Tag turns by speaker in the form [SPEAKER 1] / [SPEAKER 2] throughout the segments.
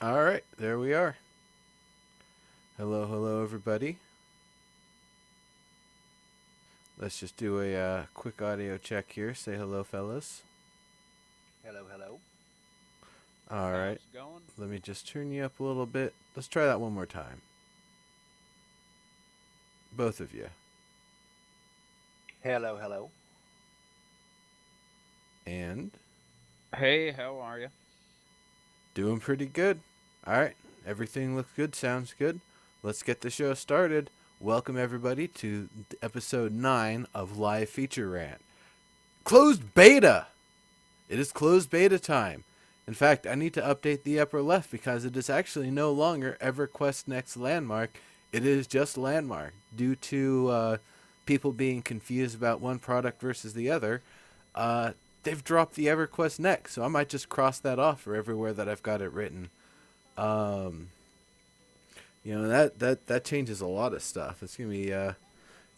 [SPEAKER 1] All right, there we are. Hello, hello, everybody. Let's just do a quick audio check here. Say hello, fellas.
[SPEAKER 2] Hello, hello.
[SPEAKER 1] All right,
[SPEAKER 3] How's it going?
[SPEAKER 1] let me just turn you up a little bit. Let's try that one more time. Both of you.
[SPEAKER 2] Hello, hello.
[SPEAKER 1] And
[SPEAKER 3] Hey, how are you?
[SPEAKER 1] doing pretty good. All right, everything looks good, sounds good. Let's get the show started. Welcome, everybody, to episode 9 of Live Feature Rant. Closed beta! It is closed beta time. In fact, I need to update the upper left because it is actually no longer EverQuest Next Landmark. It is just Landmark due to people being confused about one product versus the other. Uh, they've dropped the EverQuest Next, so I might just cross that off for everywhere that I've got it written. Um, that changes a lot of stuff. It's gonna be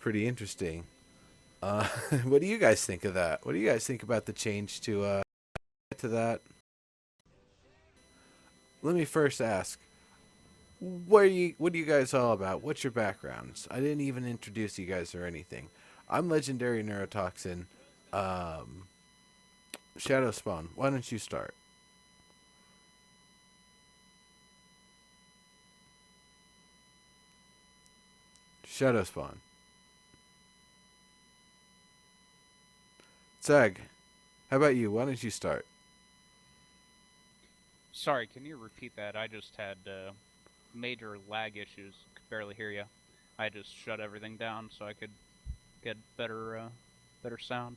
[SPEAKER 1] pretty interesting. Uh, what do you guys think of that? What do you guys think about the change to that? Let me first ask, what are you guys all about? What's your backgrounds? I didn't even introduce you guys or anything. I'm legendary neurotoxin. Um, Shadowspawn. Why don't you start? Shadowspawn. Tsagh. How about you? Why don't you start?
[SPEAKER 3] Sorry, can you repeat that? I just had major lag issues. Could barely hear you. I just shut everything down so I could get better sound.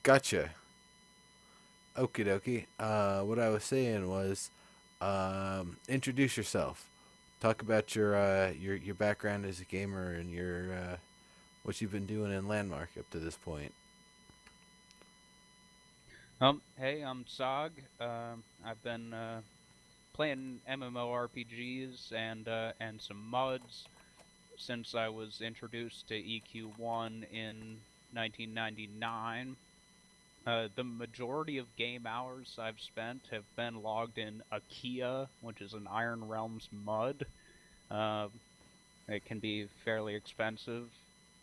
[SPEAKER 1] Gotcha. Okie dokie. What I was saying was, introduce yourself. Talk about your background as a gamer and your what you've been doing in Landmark up to this point.
[SPEAKER 3] Hey, I'm Tsagh. I've been playing MMORPGs and some mods since I was introduced to EQ1 in 1999. The majority of game hours I've spent have been logged in Akia, which is an Iron Realms mud. Uh, it can be fairly expensive,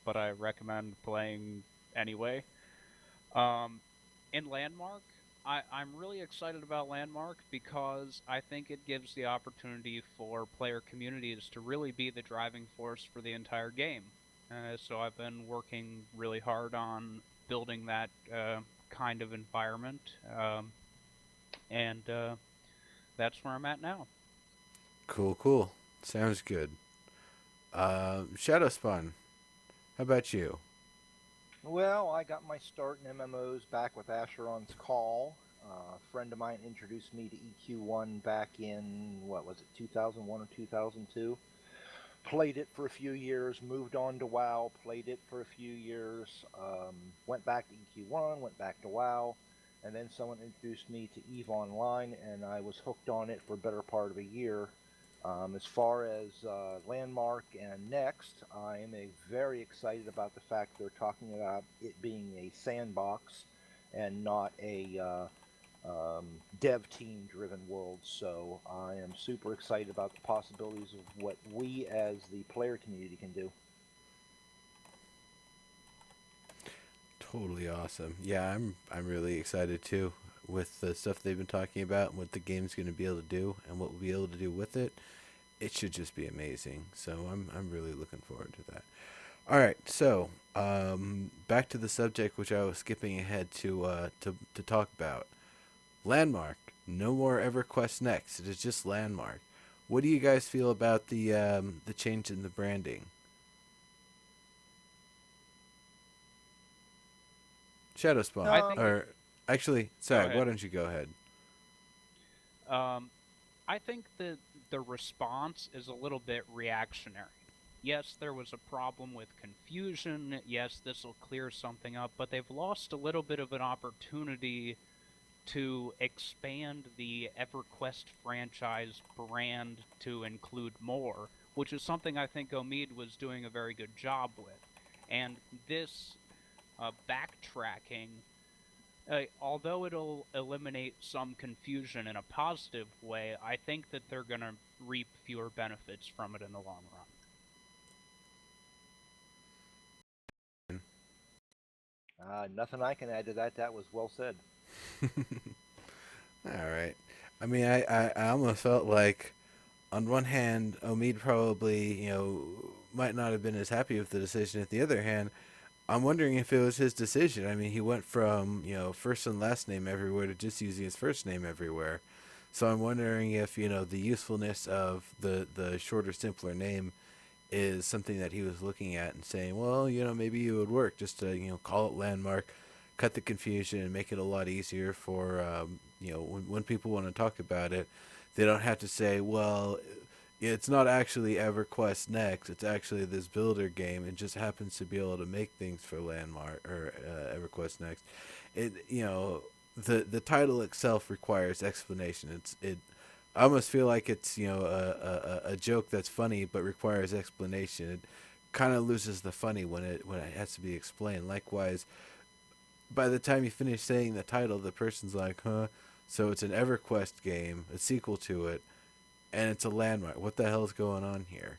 [SPEAKER 3] but I recommend playing anyway. Um, in Landmark, I'm really excited about Landmark because I think it gives the opportunity for player communities to really be the driving force for the entire game. So I've been working really hard on building that kind of environment, and that's where I'm at now.
[SPEAKER 1] Cool, cool. Sounds good. Shadowspawn. How about you?
[SPEAKER 2] Well, I got my start in MMOs back with Asheron's Call. A friend of mine introduced me to EQ1 back in, what was it, 2001 or 2002? Played it for a few years, moved on to WoW, played it for a few years, went back to EQ1, went back to WoW, and then someone introduced me to EVE Online, and I was hooked on it for a better part of a year. As far as Landmark and Next, I am very excited about the fact they're talking about it being a sandbox and not a dev team driven world. So I am super excited about the possibilities of what we as the player community can do.
[SPEAKER 1] Totally awesome. Yeah, I'm really excited too with the stuff they've been talking about and what the game's going to be able to do and what we'll be able to do with it. It should just be amazing. So I'm really looking forward to that. All right, so back to the subject which I was skipping ahead to talk about. Landmark. No more EverQuest Next. It is just Landmark. What do you guys feel about the change in the branding? Shadowspawn.
[SPEAKER 3] I think
[SPEAKER 2] Um,
[SPEAKER 3] it.
[SPEAKER 1] Or actually,
[SPEAKER 3] Go
[SPEAKER 1] Sag, why
[SPEAKER 3] ahead.
[SPEAKER 1] don't you go ahead?
[SPEAKER 3] Um, I think that the response is a little bit reactionary. Yes, there was a problem with confusion. Yes, this will clear something up, but they've lost a little bit of an opportunity to expand the EverQuest franchise brand to include more, which is something I think Omid was doing a very good job with. And this backtracking although it'll eliminate some confusion in a positive way, I think that they're going to reap fewer benefits from it in the long run.
[SPEAKER 2] Nothing I can add to that. That was well said.
[SPEAKER 1] All right. I mean, I almost felt like, on one hand, Omid probably, might not have been as happy with the decision. At the other hand, I'm wondering if it was his decision. I mean, he went from, first and last name everywhere to just using his first name everywhere. So I'm wondering if, the usefulness of the shorter, simpler name is something that he was looking at and saying, well, maybe it would work just to, call it Landmark, cut the confusion, and make it a lot easier for, when people want to talk about it, they don't have to say, well, it's not actually EverQuest Next. It's actually this builder game. It just happens to be able to make things for Landmark or EverQuest Next. The title itself requires explanation. I almost feel like it's a joke that's funny but requires explanation. It kind of loses the funny when it has to be explained. Likewise, by the time you finish saying the title, the person's like, "Huh." So it's an EverQuest game, a sequel to it, and it's a Landmark. What the hell is going on here?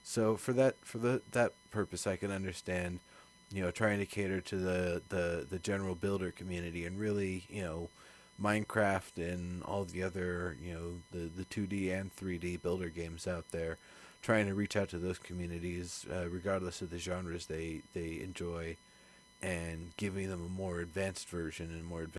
[SPEAKER 1] So that purpose, I can understand, trying to cater to the general builder community, and really, Minecraft and all the other, the 2D and 3D builder games out there, trying to reach out to those communities, regardless of the genres they enjoy, and giving them a more advanced version and more advanced.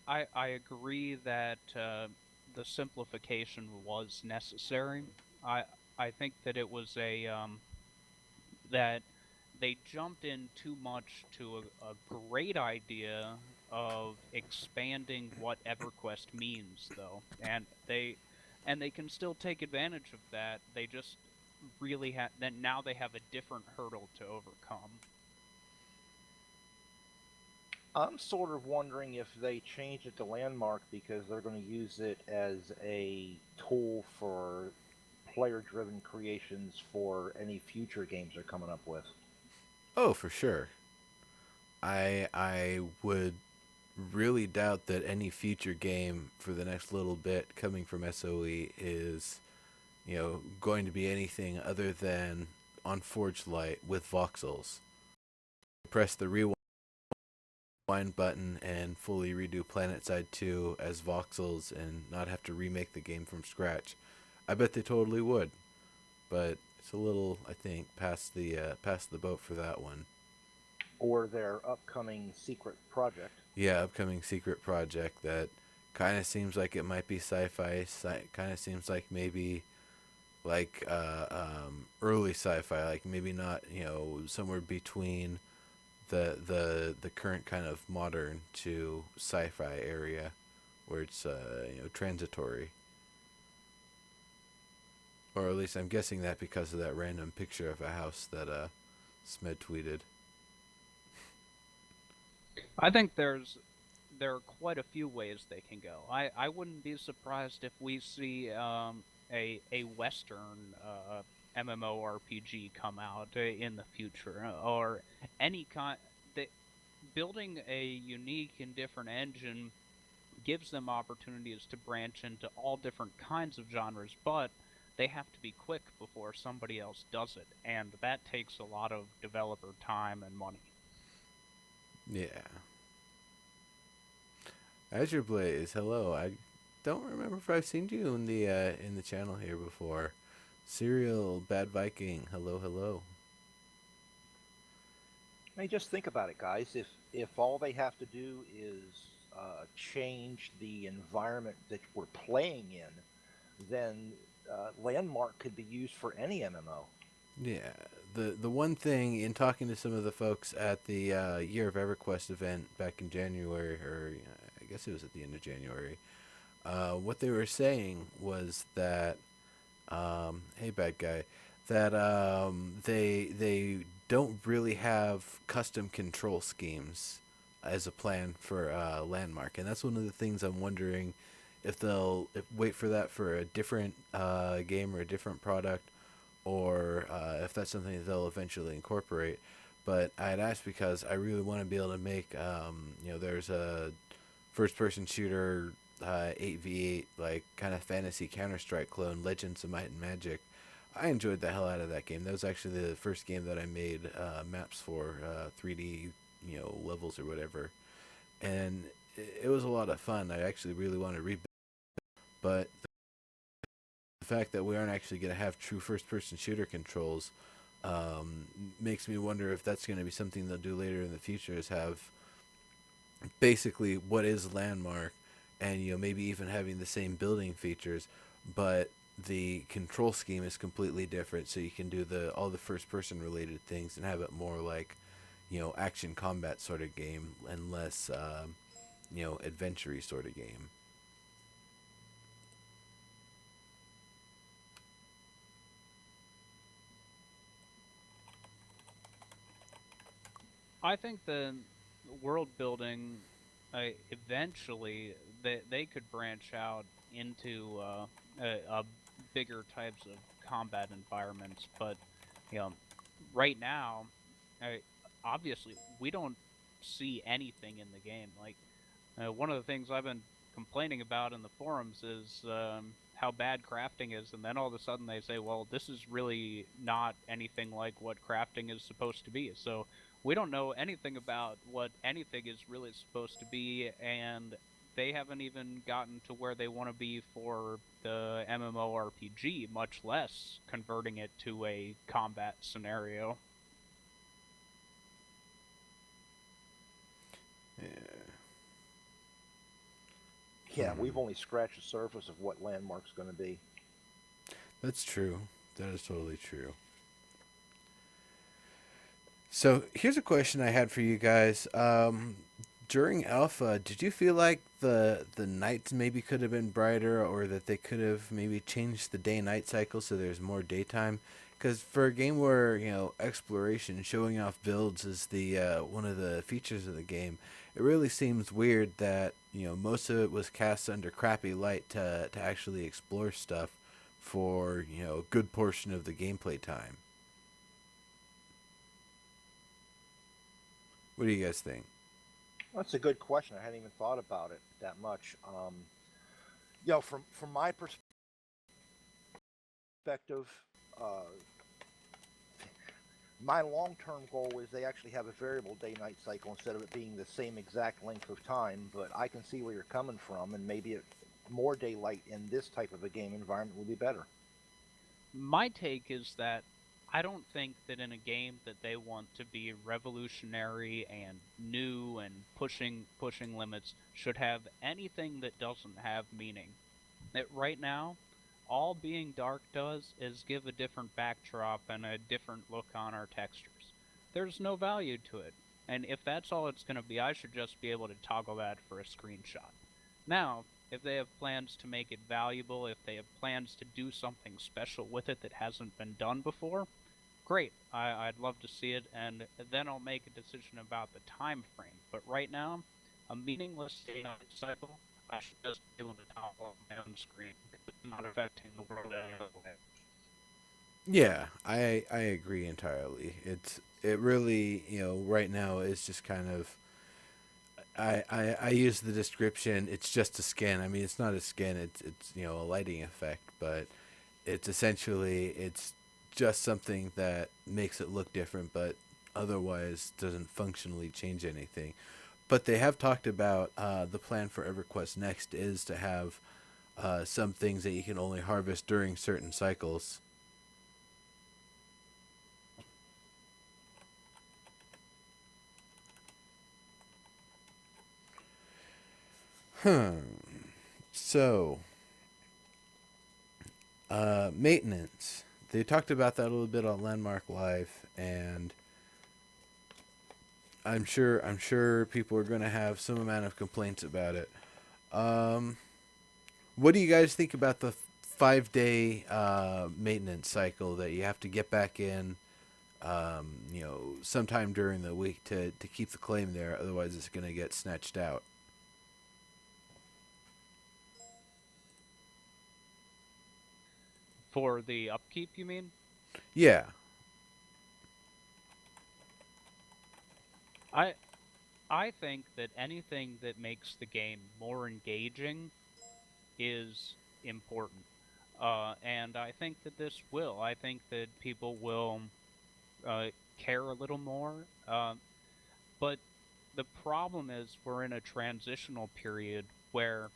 [SPEAKER 3] I agree that the simplification was necessary. I I think that it was that they jumped in too much to a great idea of expanding what EverQuest means, though, and they can still take advantage of that. They just really have that now they have a different hurdle to overcome.
[SPEAKER 2] I'm sort of wondering if they change it to Landmark because they're going to use it as a tool for player driven creations for any future games they're coming up with.
[SPEAKER 1] Oh, for sure. I would really doubt that any future game for the next little bit coming from SOE is, going to be anything other than on Forge Light with voxels. Press the rewind button and fully redo PlanetSide 2 as voxels and not have to remake the game from scratch. I bet they totally would, but it's a little, I think, past the boat for that one.
[SPEAKER 2] Or their upcoming secret project.
[SPEAKER 1] Yeah, upcoming secret project that kind of seems like it might be sci-fi. Kind of seems like maybe like early sci-fi, like maybe not, somewhere between the current kind of modern to sci-fi area, where it's transitory. Or at least I'm guessing that because of that random picture of a house that Smed tweeted.
[SPEAKER 3] I think there are quite a few ways they can go. I wouldn't be surprised if we see a Western MMORPG come out in the future, or any kind. That building a unique and different engine gives them opportunities to branch into all different kinds of genres, but they have to be quick before somebody else does it, and that takes a lot of developer time and money.
[SPEAKER 1] Yeah. Azure Blaze, hello. I don't remember if I've seen you in the channel here before. Serial Bad Viking, hello, hello.
[SPEAKER 2] I mean, just think about it, guys. If all they have to do is change the environment that we're playing in, then Landmark could be used for any MMO.
[SPEAKER 1] Yeah, the one thing in talking to some of the folks at the Year of EverQuest event back in January, or I guess it was at the end of January, what they were saying was that, hey bad guy, that they don't really have custom control schemes as a plan for Landmark, and that's one of the things I'm wondering if they'll wait for that for a different game or a different product, or if that's something that they'll eventually incorporate. But I'd ask because I really want to be able to make, there's a first-person shooter 8v8 like kind of fantasy Counter-Strike clone, Legends of Might and Magic. I enjoyed the hell out of that game. That was actually the first game that I made maps for 3D, levels or whatever, and it was a lot of fun. I actually really want to rebuild, but the fact that we aren't actually going to have true first-person shooter controls makes me wonder if that's going to be something they'll do later in the future. Is have basically what is Landmark, and maybe even having the same building features, but the control scheme is completely different. So you can do all the first-person related things and have it more like action combat sort of game and less adventure-y sort of game.
[SPEAKER 3] I think the world building, eventually, they could branch out into a bigger types of combat environments. But you know, right now, I, obviously, we don't see anything in the game. Like one of the things I've been complaining about in the forums is how bad crafting is, and then all of a sudden they say, "Well, this is really not anything like what crafting is supposed to be." So we don't know anything about what anything is really supposed to be, and they haven't even gotten to where they want to be for the MMORPG, much less converting it to a combat scenario.
[SPEAKER 1] Yeah.
[SPEAKER 2] Yeah, we've only scratched the surface of what Landmark's going to be.
[SPEAKER 1] That's true. That is totally true. So here's a question I had for you guys. During Alpha, did you feel like the nights maybe could have been brighter, or that they could have maybe changed the day-night cycle so there's more daytime? Because for a game where exploration, showing off builds is the one of the features of the game, it really seems weird that most of it was cast under crappy light to actually explore stuff for a good portion of the gameplay time. What do you guys think?
[SPEAKER 2] That's a good question. I hadn't even thought about it that much. From my perspective, uh, my long-term goal is they actually have a variable day-night cycle instead of it being the same exact length of time. But I can see where you're coming from, and maybe more daylight in this type of a game environment would be better.
[SPEAKER 3] My take is that I don't think that in a game that they want to be revolutionary and new and pushing limits should have anything that doesn't have meaning. That right now, all being dark does is give a different backdrop and a different look on our textures. There's no value to it. And if that's all it's going to be, I should just be able to toggle that for a screenshot. Now, if they have plans to make it valuable, if they have plans to do something special with it that hasn't been done before, great. I'd love to see it, and then I'll make a decision about the time frame. But right now, a meaningless day-night cycle, I should just be able to toggle on my own screen because it's not affecting the world any other way.
[SPEAKER 1] Yeah, I agree entirely. It really right now is just kind of I use the description. It's just a skin. I mean, it's not a skin. It's a lighting effect, but it's just something that makes it look different, but otherwise doesn't functionally change anything. But they have talked about the plan for EverQuest Next is to have some things that you can only harvest during certain cycles. Hmm. So, maintenance. They talked about that a little bit on Landmark Live, and I'm sure people are going to have some amount of complaints about it. Um, what do you guys think about the 5 day maintenance cycle that you have to get back in, sometime during the week to keep the claim there? Otherwise, it's going to get snatched out.
[SPEAKER 3] For the upkeep, you mean?
[SPEAKER 1] Yeah.
[SPEAKER 3] I I think that anything that makes the game more engaging is important. And I think that this will. I think that people will care a little more. But the problem is we're in a transitional period where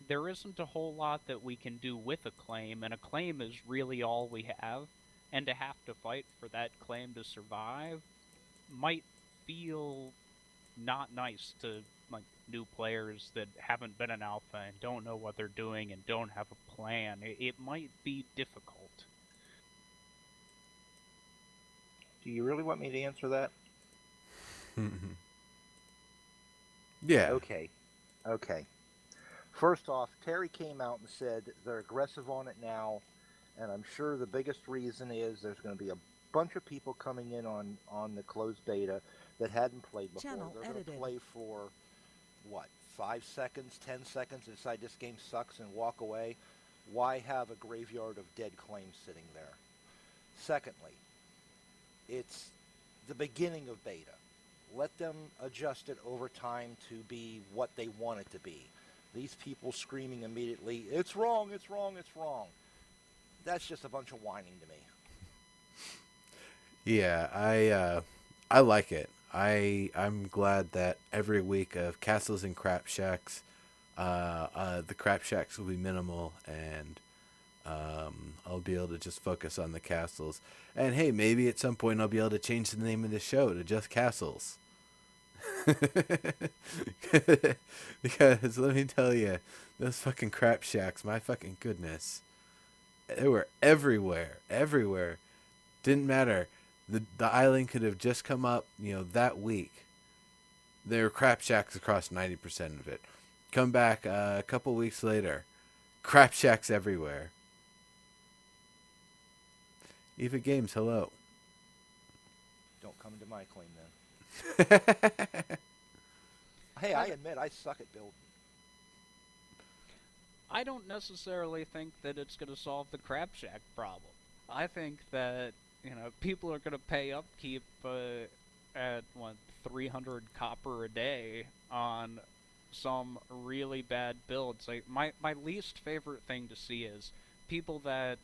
[SPEAKER 3] there isn't a whole lot that we can do with a claim, and a claim is really all we have. And to have to fight for that claim to survive might feel not nice to like new players that haven't been in alpha and don't know what they're doing and don't have a plan. It might be difficult.
[SPEAKER 2] Do you really want me to answer that?
[SPEAKER 1] Yeah.
[SPEAKER 2] Okay. Okay. First off, Terry came out and said they're aggressive on it now, and I'm sure the biggest reason is there's going to be a bunch of people coming in on the closed beta that hadn't played before.
[SPEAKER 4] Channel
[SPEAKER 2] They're going to
[SPEAKER 4] edited.
[SPEAKER 2] play for what, 5 seconds, 10 seconds, decide this game sucks and walk away. Why have a graveyard of dead claims sitting there? Secondly, it's the beginning of beta. Let them adjust it over time to be what they want it to be. These people screaming immediately, it's wrong, it's wrong, it's wrong. That's just a bunch of whining to me.
[SPEAKER 1] Yeah, I like it. I'm glad that every week of castles and crap shacks, the crap shacks will be minimal, and I'll be able to just focus on the castles. And hey, maybe at some point I'll be able to change the name of the show to just Castles. Because let me tell you, those fucking crap shacks, my fucking goodness, they were everywhere, everywhere. Didn't matter. The island could have just come up, that week. There were crap shacks across 90% of it. Come back a couple weeks later, crap shacks everywhere. Eva Games, hello.
[SPEAKER 2] Don't come to my claim then. Hey, I admit I suck at building.
[SPEAKER 3] I don't necessarily think that it's going to solve the crab shack problem. I think that people are going to pay upkeep at what 300 copper a day on some really bad builds. Like my least favorite thing to see is people that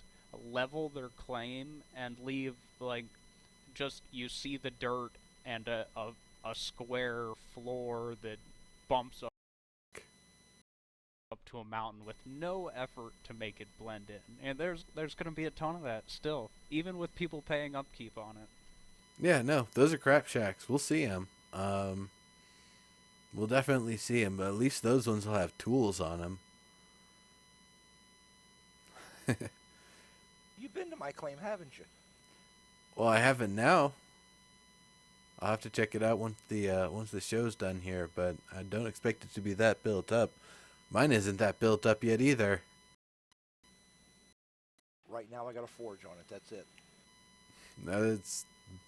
[SPEAKER 3] level their claim and leave like just you see the dirt and a square floor that bumps up to a mountain with no effort to make it blend in. And there's going to be a ton of that still, even with people paying upkeep on it.
[SPEAKER 1] Yeah, no, those are crap shacks. We'll see them. We'll definitely see them, but at least those ones will have tools on them.
[SPEAKER 2] You've been to my claim, haven't you?
[SPEAKER 1] Well, I haven't now. I'll have to check it out once the show's done here, but I don't expect it to be that built up. Mine isn't that built up yet either.
[SPEAKER 2] Right now I got a forge on it, that's it.
[SPEAKER 1] It's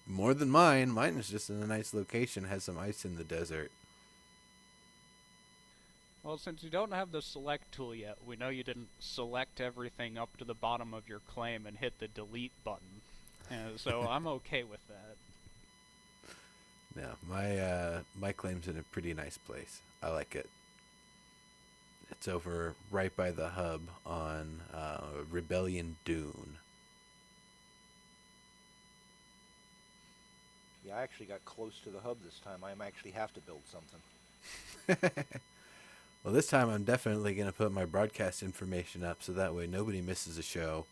[SPEAKER 1] more than mine. Mine is just in a nice location, has some ice in the desert.
[SPEAKER 3] Well, since you don't have the select tool yet, we know you didn't select everything up to the bottom of your claim and hit the delete button. So I'm okay with that.
[SPEAKER 1] No, my claim's in a pretty nice place. I like it. It's over right by the hub on Rebellion Dune.
[SPEAKER 2] Yeah, I actually got close to the hub this time. I actually have to build something.
[SPEAKER 1] Well, this time I'm definitely going to put my broadcast information up so that way nobody misses a show.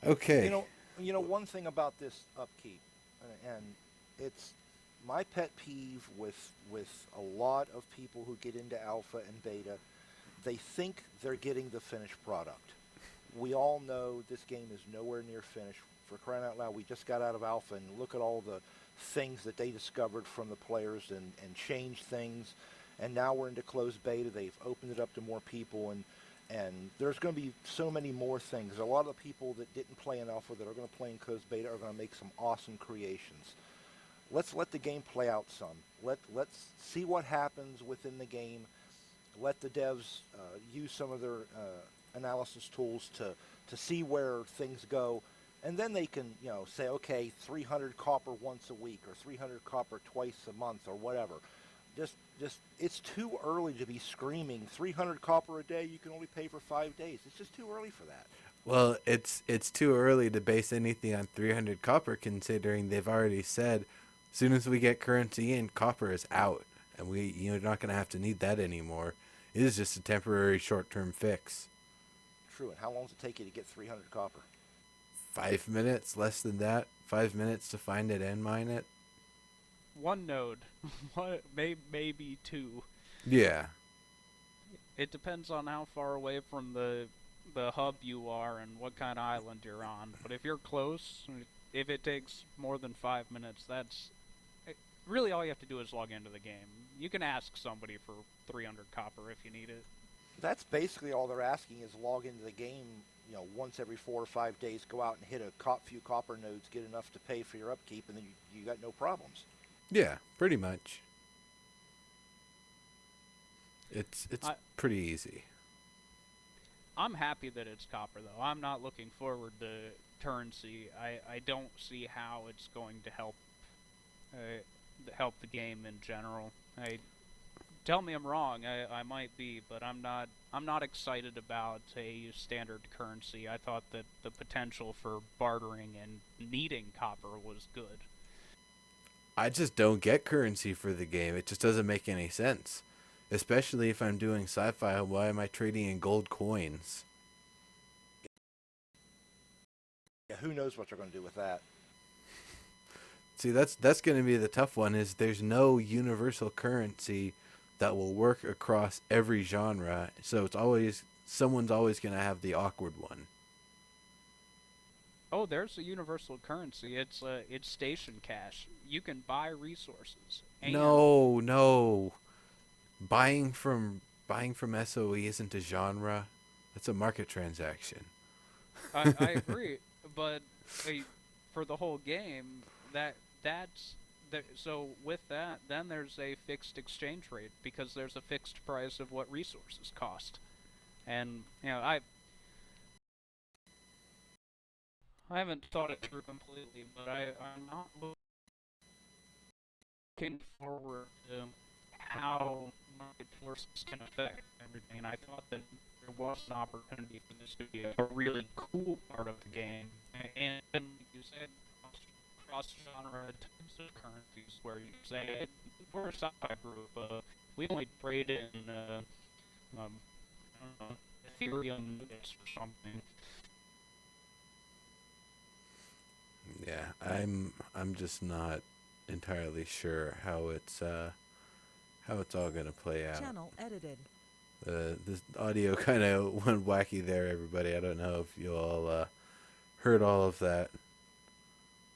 [SPEAKER 1] Okay.
[SPEAKER 2] One thing about this upkeep, and it's my pet peeve with a lot of people who get into alpha and beta. They think they're getting the finished product. We all know this game is nowhere near finished. For crying out loud, we just got out of alpha, and look at all the things that they discovered from the players and changed things. And now we're into closed beta. They've opened it up to more people, and there's going to be so many more things. A lot of the people that didn't play in alpha that are going to play in closed beta are going to make some awesome creations. Let's let the game play out some. Let's see what happens within the game. let the devs use some of their analysis tools to see where things go, and then they can say, okay, 300 copper once a week or 300 copper twice a month or whatever. Just it's too early to be screaming 300 copper a day. You can only pay for 5 days. It's just too early for that.
[SPEAKER 1] Well, it's too early to base anything on 300 copper, considering they've already said, as soon as we get currency in, copper is out, and you're not going to have to need that anymore. It is just a temporary short-term fix.
[SPEAKER 2] True. And how long does it take you to get 300 copper?
[SPEAKER 1] 5 minutes, less than that. 5 minutes to find it and mine it.
[SPEAKER 3] One node, maybe two.
[SPEAKER 1] Yeah.
[SPEAKER 3] It depends on how far away from the hub you are and what kind of island you're on. But if you're close, if it takes more than 5 minutes, really all you have to do is log into the game. You can ask somebody for 300 copper if you need it.
[SPEAKER 2] That's basically all they're asking is log into the game, once every 4 or 5 days, go out and hit a few copper nodes, get enough to pay for your upkeep, and then you got no problems.
[SPEAKER 1] Yeah, pretty much. It's pretty easy.
[SPEAKER 3] I'm happy that it's copper, though. I'm not looking forward to currency. I don't see how it's going to help the game in general. Tell me I'm wrong. I might be, but I'm not excited about a standard currency. I thought that the potential for bartering and needing copper was good.
[SPEAKER 1] I just don't get currency for the game. It just doesn't make any sense. Especially if I'm doing sci-fi, why am I trading in gold coins?
[SPEAKER 2] Yeah, who knows what they're going to do with that?
[SPEAKER 1] See, that's going to be the tough one, is there's no universal currency that will work across every genre. So someone's always going to have the awkward one.
[SPEAKER 3] Oh, there's a universal currency. It's station cash. You can buy resources.
[SPEAKER 1] No. Buying from SOE isn't a genre. That's a market transaction.
[SPEAKER 3] I agree, but for the whole game, so with that, then there's a fixed exchange rate because there's a fixed price of what resources cost, and I haven't thought it through completely, but I'm not looking forward to how market forces can affect everything. And I thought that there was an opportunity for this to be a really cool part of the game. And like you said, cross-genre types of currencies where you say, we're a sci-fi group, we only trade in, I don't know, Ethereum nuggets or something.
[SPEAKER 1] Yeah, I'm just not entirely sure how it's all gonna play out.
[SPEAKER 4] Channel edited.
[SPEAKER 1] This audio kind of went wacky there, everybody. I don't know if you all heard all of that.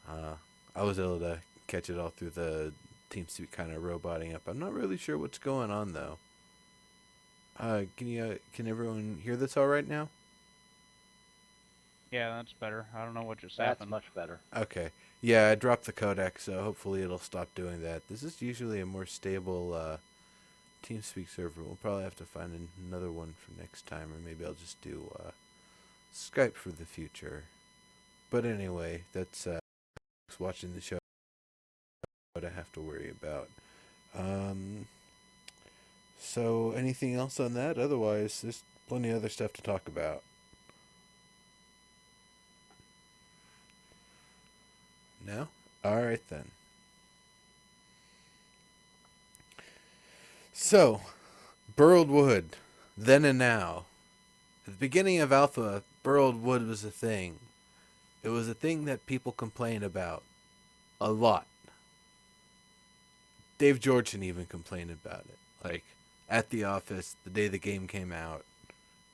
[SPEAKER 1] I was able to catch it all through the TeamSpeak kind of roboting up. I'm not really sure what's going on though. Can everyone hear this all right now?
[SPEAKER 3] Yeah, that's better. I don't know what just
[SPEAKER 2] That's
[SPEAKER 3] happened.
[SPEAKER 2] much better.
[SPEAKER 1] Okay. Yeah, I dropped the codec, so hopefully it'll stop doing that. This is usually a more stable TeamSpeak server. We'll probably have to find another one for next time, or maybe I'll just do Skype for the future. But anyway, that's watching the show. What I have to worry about. So anything else on that? Otherwise, there's plenty of other stuff to talk about. No? Alright then. So, burled wood, then and now. At the beginning of Alpha, burled wood was a thing. It was a thing that people complained about. A lot. Dave Georgian even complained about it. Like, at the office, the day the game came out.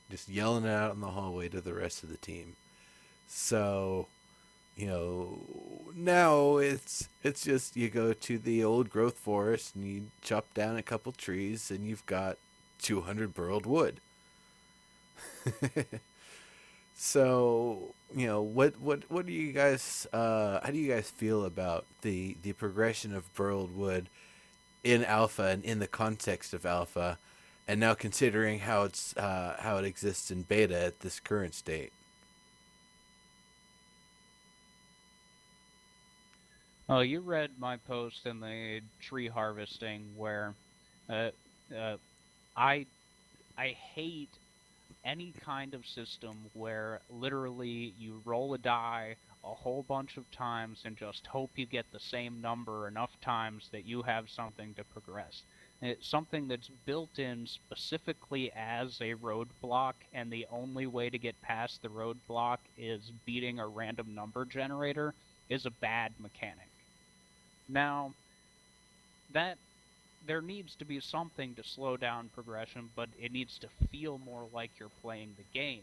[SPEAKER 1] Just yelling it out in the hallway to the rest of the team. So, now it's just you go to the old growth forest and you chop down a couple trees and you've got 200 burled wood. So, what do you guys how do you guys feel about the progression of burled wood in Alpha and in the context of Alpha? and now considering how it exists in beta at this current state.
[SPEAKER 3] Oh, you read my post in the tree harvesting where uh, uh, I I hate any kind of system where literally you roll a die a whole bunch of times and just hope you get the same number enough times that you have something to progress. It's something that's built in specifically as a roadblock, and the only way to get past the roadblock is beating a random number generator is a bad mechanic. Now, that there needs to be something to slow down progression, but it needs to feel more like you're playing the game.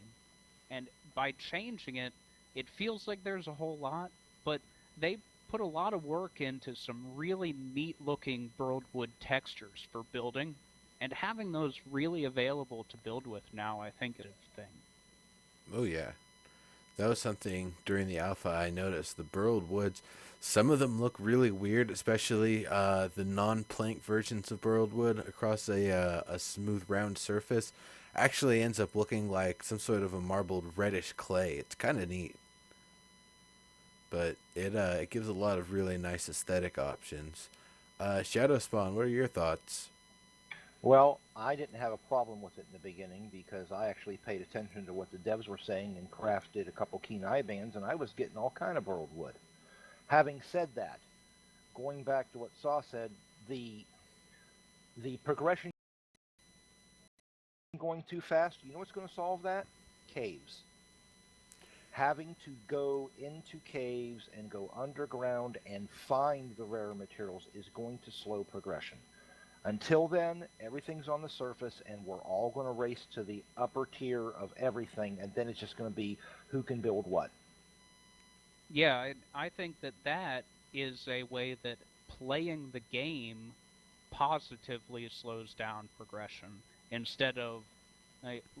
[SPEAKER 3] And by changing it, it feels like there's a whole lot, but they put a lot of work into some really neat looking Worldwood textures for building, and having those really available to build with now, I think, is a thing.
[SPEAKER 1] Oh yeah, that was something during the alpha I noticed. The burrowed woods, some of them look really weird, especially the non-plank versions of burrowed wood across a smooth round surface. Actually ends up looking like some sort of a marbled reddish clay. It's kind of neat, but it gives a lot of really nice aesthetic options. Shadowspawn, what are your thoughts?
[SPEAKER 2] Well, I didn't have a problem with it in the beginning because I actually paid attention to what the devs were saying and crafted a couple keen eye bands, and I was getting all kind of burled wood. Having said that, going back to what Saw said, the the progression going too fast. You know what's going to solve that? Caves. Having to go into caves and go underground and find the rare materials is going to slow progression. Until then, everything's on the surface, and we're all going to race to the upper tier of everything, and then it's just going to be who can build what.
[SPEAKER 3] Yeah, I think that that is a way that playing the game positively slows down progression instead of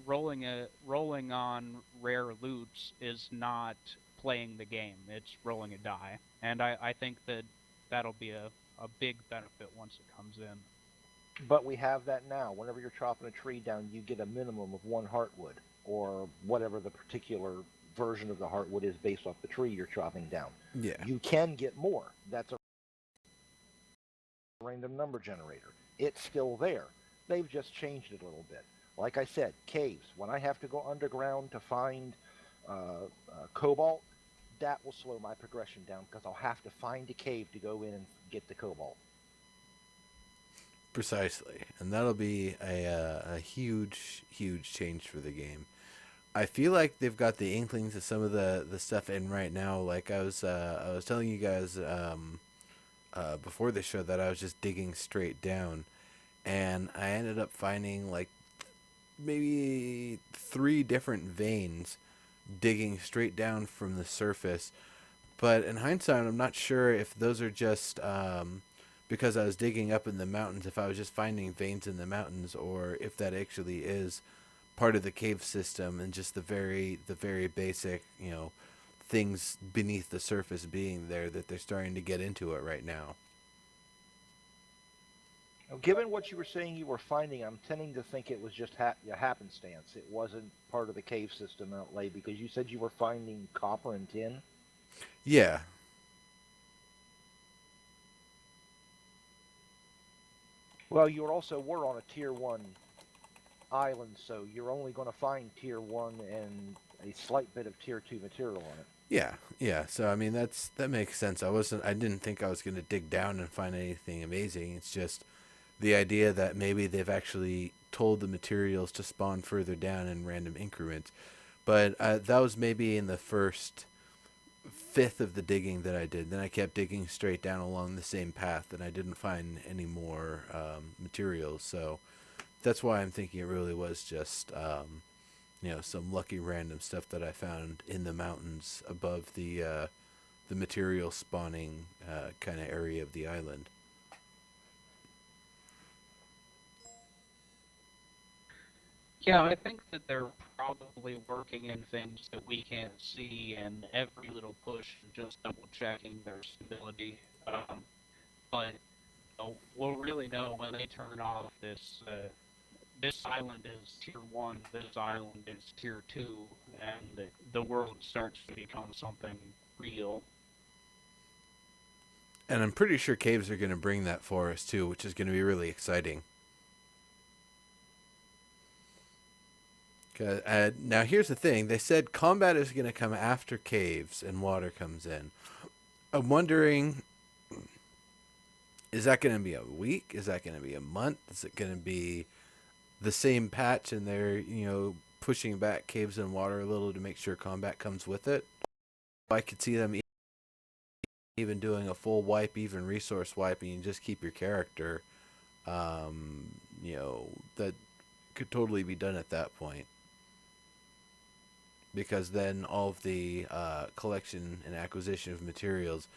[SPEAKER 3] rolling on rare loots is not playing the game. It's rolling a die, and I think that that'll be a big benefit once it comes in.
[SPEAKER 2] But we have that now. Whenever you're chopping a tree down, you get a minimum of one heartwood, or whatever the particular version of the heartwood is based off the tree you're chopping down.
[SPEAKER 1] Yeah.
[SPEAKER 2] You can get more. That's a random number generator. It's still there. They've just changed it a little bit. Like I said, caves. When I have to go underground to find cobalt, that will slow my progression down because I'll have to find a cave to go in and get the cobalt.
[SPEAKER 1] Precisely, and that'll be a huge, huge change for the game. I feel like they've got the inklings of some of the stuff in right now. Like I was telling you guys before the show that I was just digging straight down, and I ended up finding like maybe three different veins digging straight down from the surface. But in hindsight, I'm not sure if those are just because I was digging up in the mountains, if I was just finding veins in the mountains, or if that actually is part of the cave system and just the very basic, things beneath the surface being there that they're starting to get into it right now.
[SPEAKER 2] Now, given what you were saying you were finding, I'm tending to think it was just happenstance. It wasn't part of the cave system outlay because you said you were finding copper and tin.
[SPEAKER 1] Yeah,
[SPEAKER 2] Well, you also were on a tier one island, so you're only going to find tier one and a slight bit of tier two material on it.
[SPEAKER 1] yeah, yeah. So I mean, that makes sense. I didn't think I was gonna dig down and find anything amazing. It's just the idea that maybe they've actually told the materials to spawn further down in random increments. But that was maybe in the first fifth of the digging that I did. Then I kept digging straight down along the same path, and I didn't find any more materials. So that's why I'm thinking it really was just some lucky random stuff that I found in the mountains above the material spawning kind of area of the island.
[SPEAKER 3] Yeah, I think that they're probably working in things that we can't see, and every little push is just double checking their stability. But we'll really know when they turn off this island is tier 1, this island is tier 2, and the world starts to become something real.
[SPEAKER 1] And I'm pretty sure caves are going to bring that for us too, which is going to be really exciting. Now here's the thing: they said combat is going to come after caves and water comes in. I'm wondering, is that going to be a week? Is that going to be a month? Is it going to be the same patch and they're pushing back caves and water a little to make sure combat comes with it? I could see them even doing a full wipe, even resource wipe, and you just keep your character. That could totally be done at that point. Because then all of the collection and acquisition of materials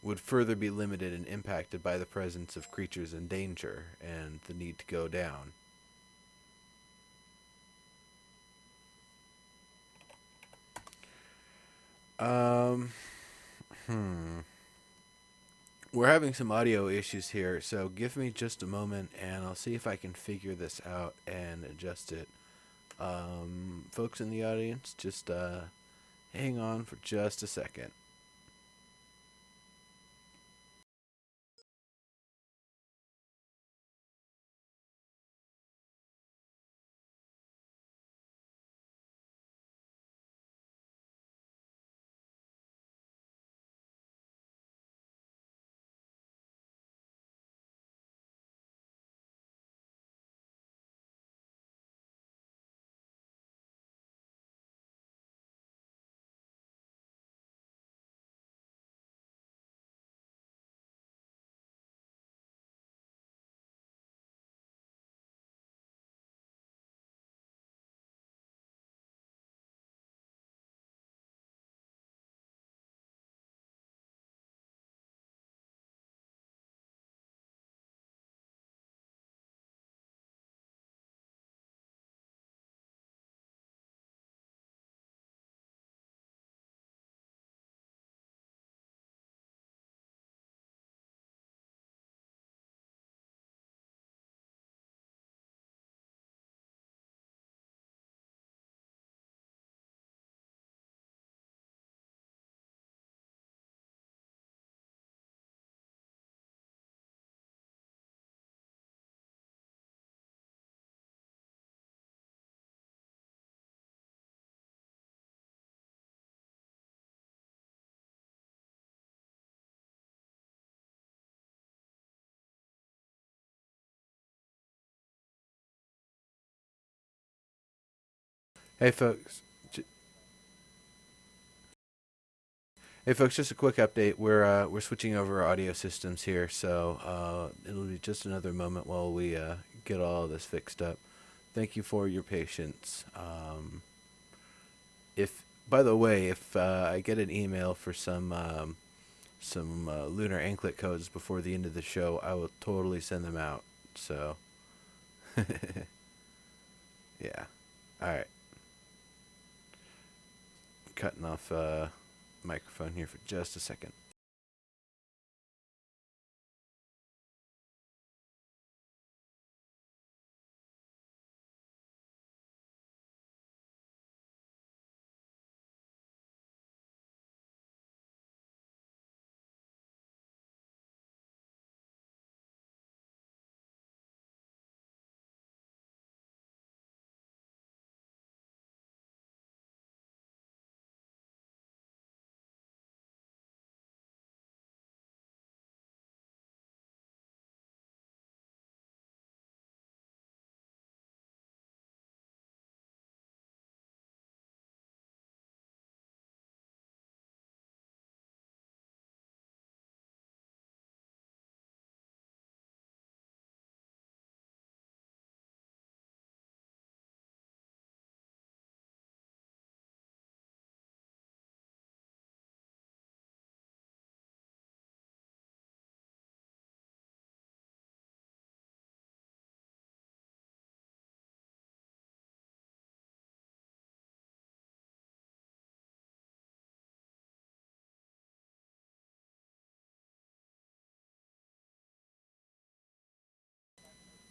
[SPEAKER 1] would further be limited and impacted by the presence of creatures in danger and the need to go down. Um, hmm. We're having some audio issues here, so give me just a moment and I'll see if I can figure this out and adjust it. Folks in the audience, just hang on for just a second. Hey folks, just a quick update. We're switching over our audio systems here, so it'll be just another moment while we get all of this fixed up. Thank you for your patience. If by the way, if I get an email for some lunar anklet codes before the end of the show, I will totally send them out. So, yeah. All right. Cutting off microphone here for just a second.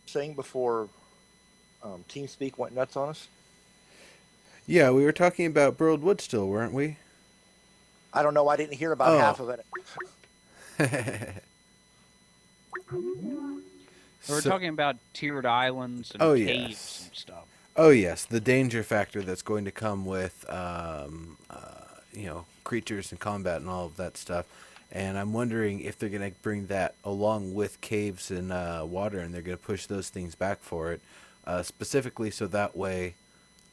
[SPEAKER 2] Saying before TeamSpeak went nuts on us.
[SPEAKER 1] Yeah, we were talking about Burled Wood still, weren't we?
[SPEAKER 2] I don't know. I didn't hear about
[SPEAKER 1] Oh.
[SPEAKER 2] half of it.
[SPEAKER 3] We're
[SPEAKER 1] So,
[SPEAKER 3] talking about tiered islands
[SPEAKER 1] oh
[SPEAKER 3] and caves
[SPEAKER 1] yes.
[SPEAKER 3] and stuff.
[SPEAKER 1] Oh yes, the danger factor that's going to come with creatures and combat and all of that stuff. And I'm wondering if they're going to bring that along with caves and water, and they're going to push those things back for it, specifically so that way,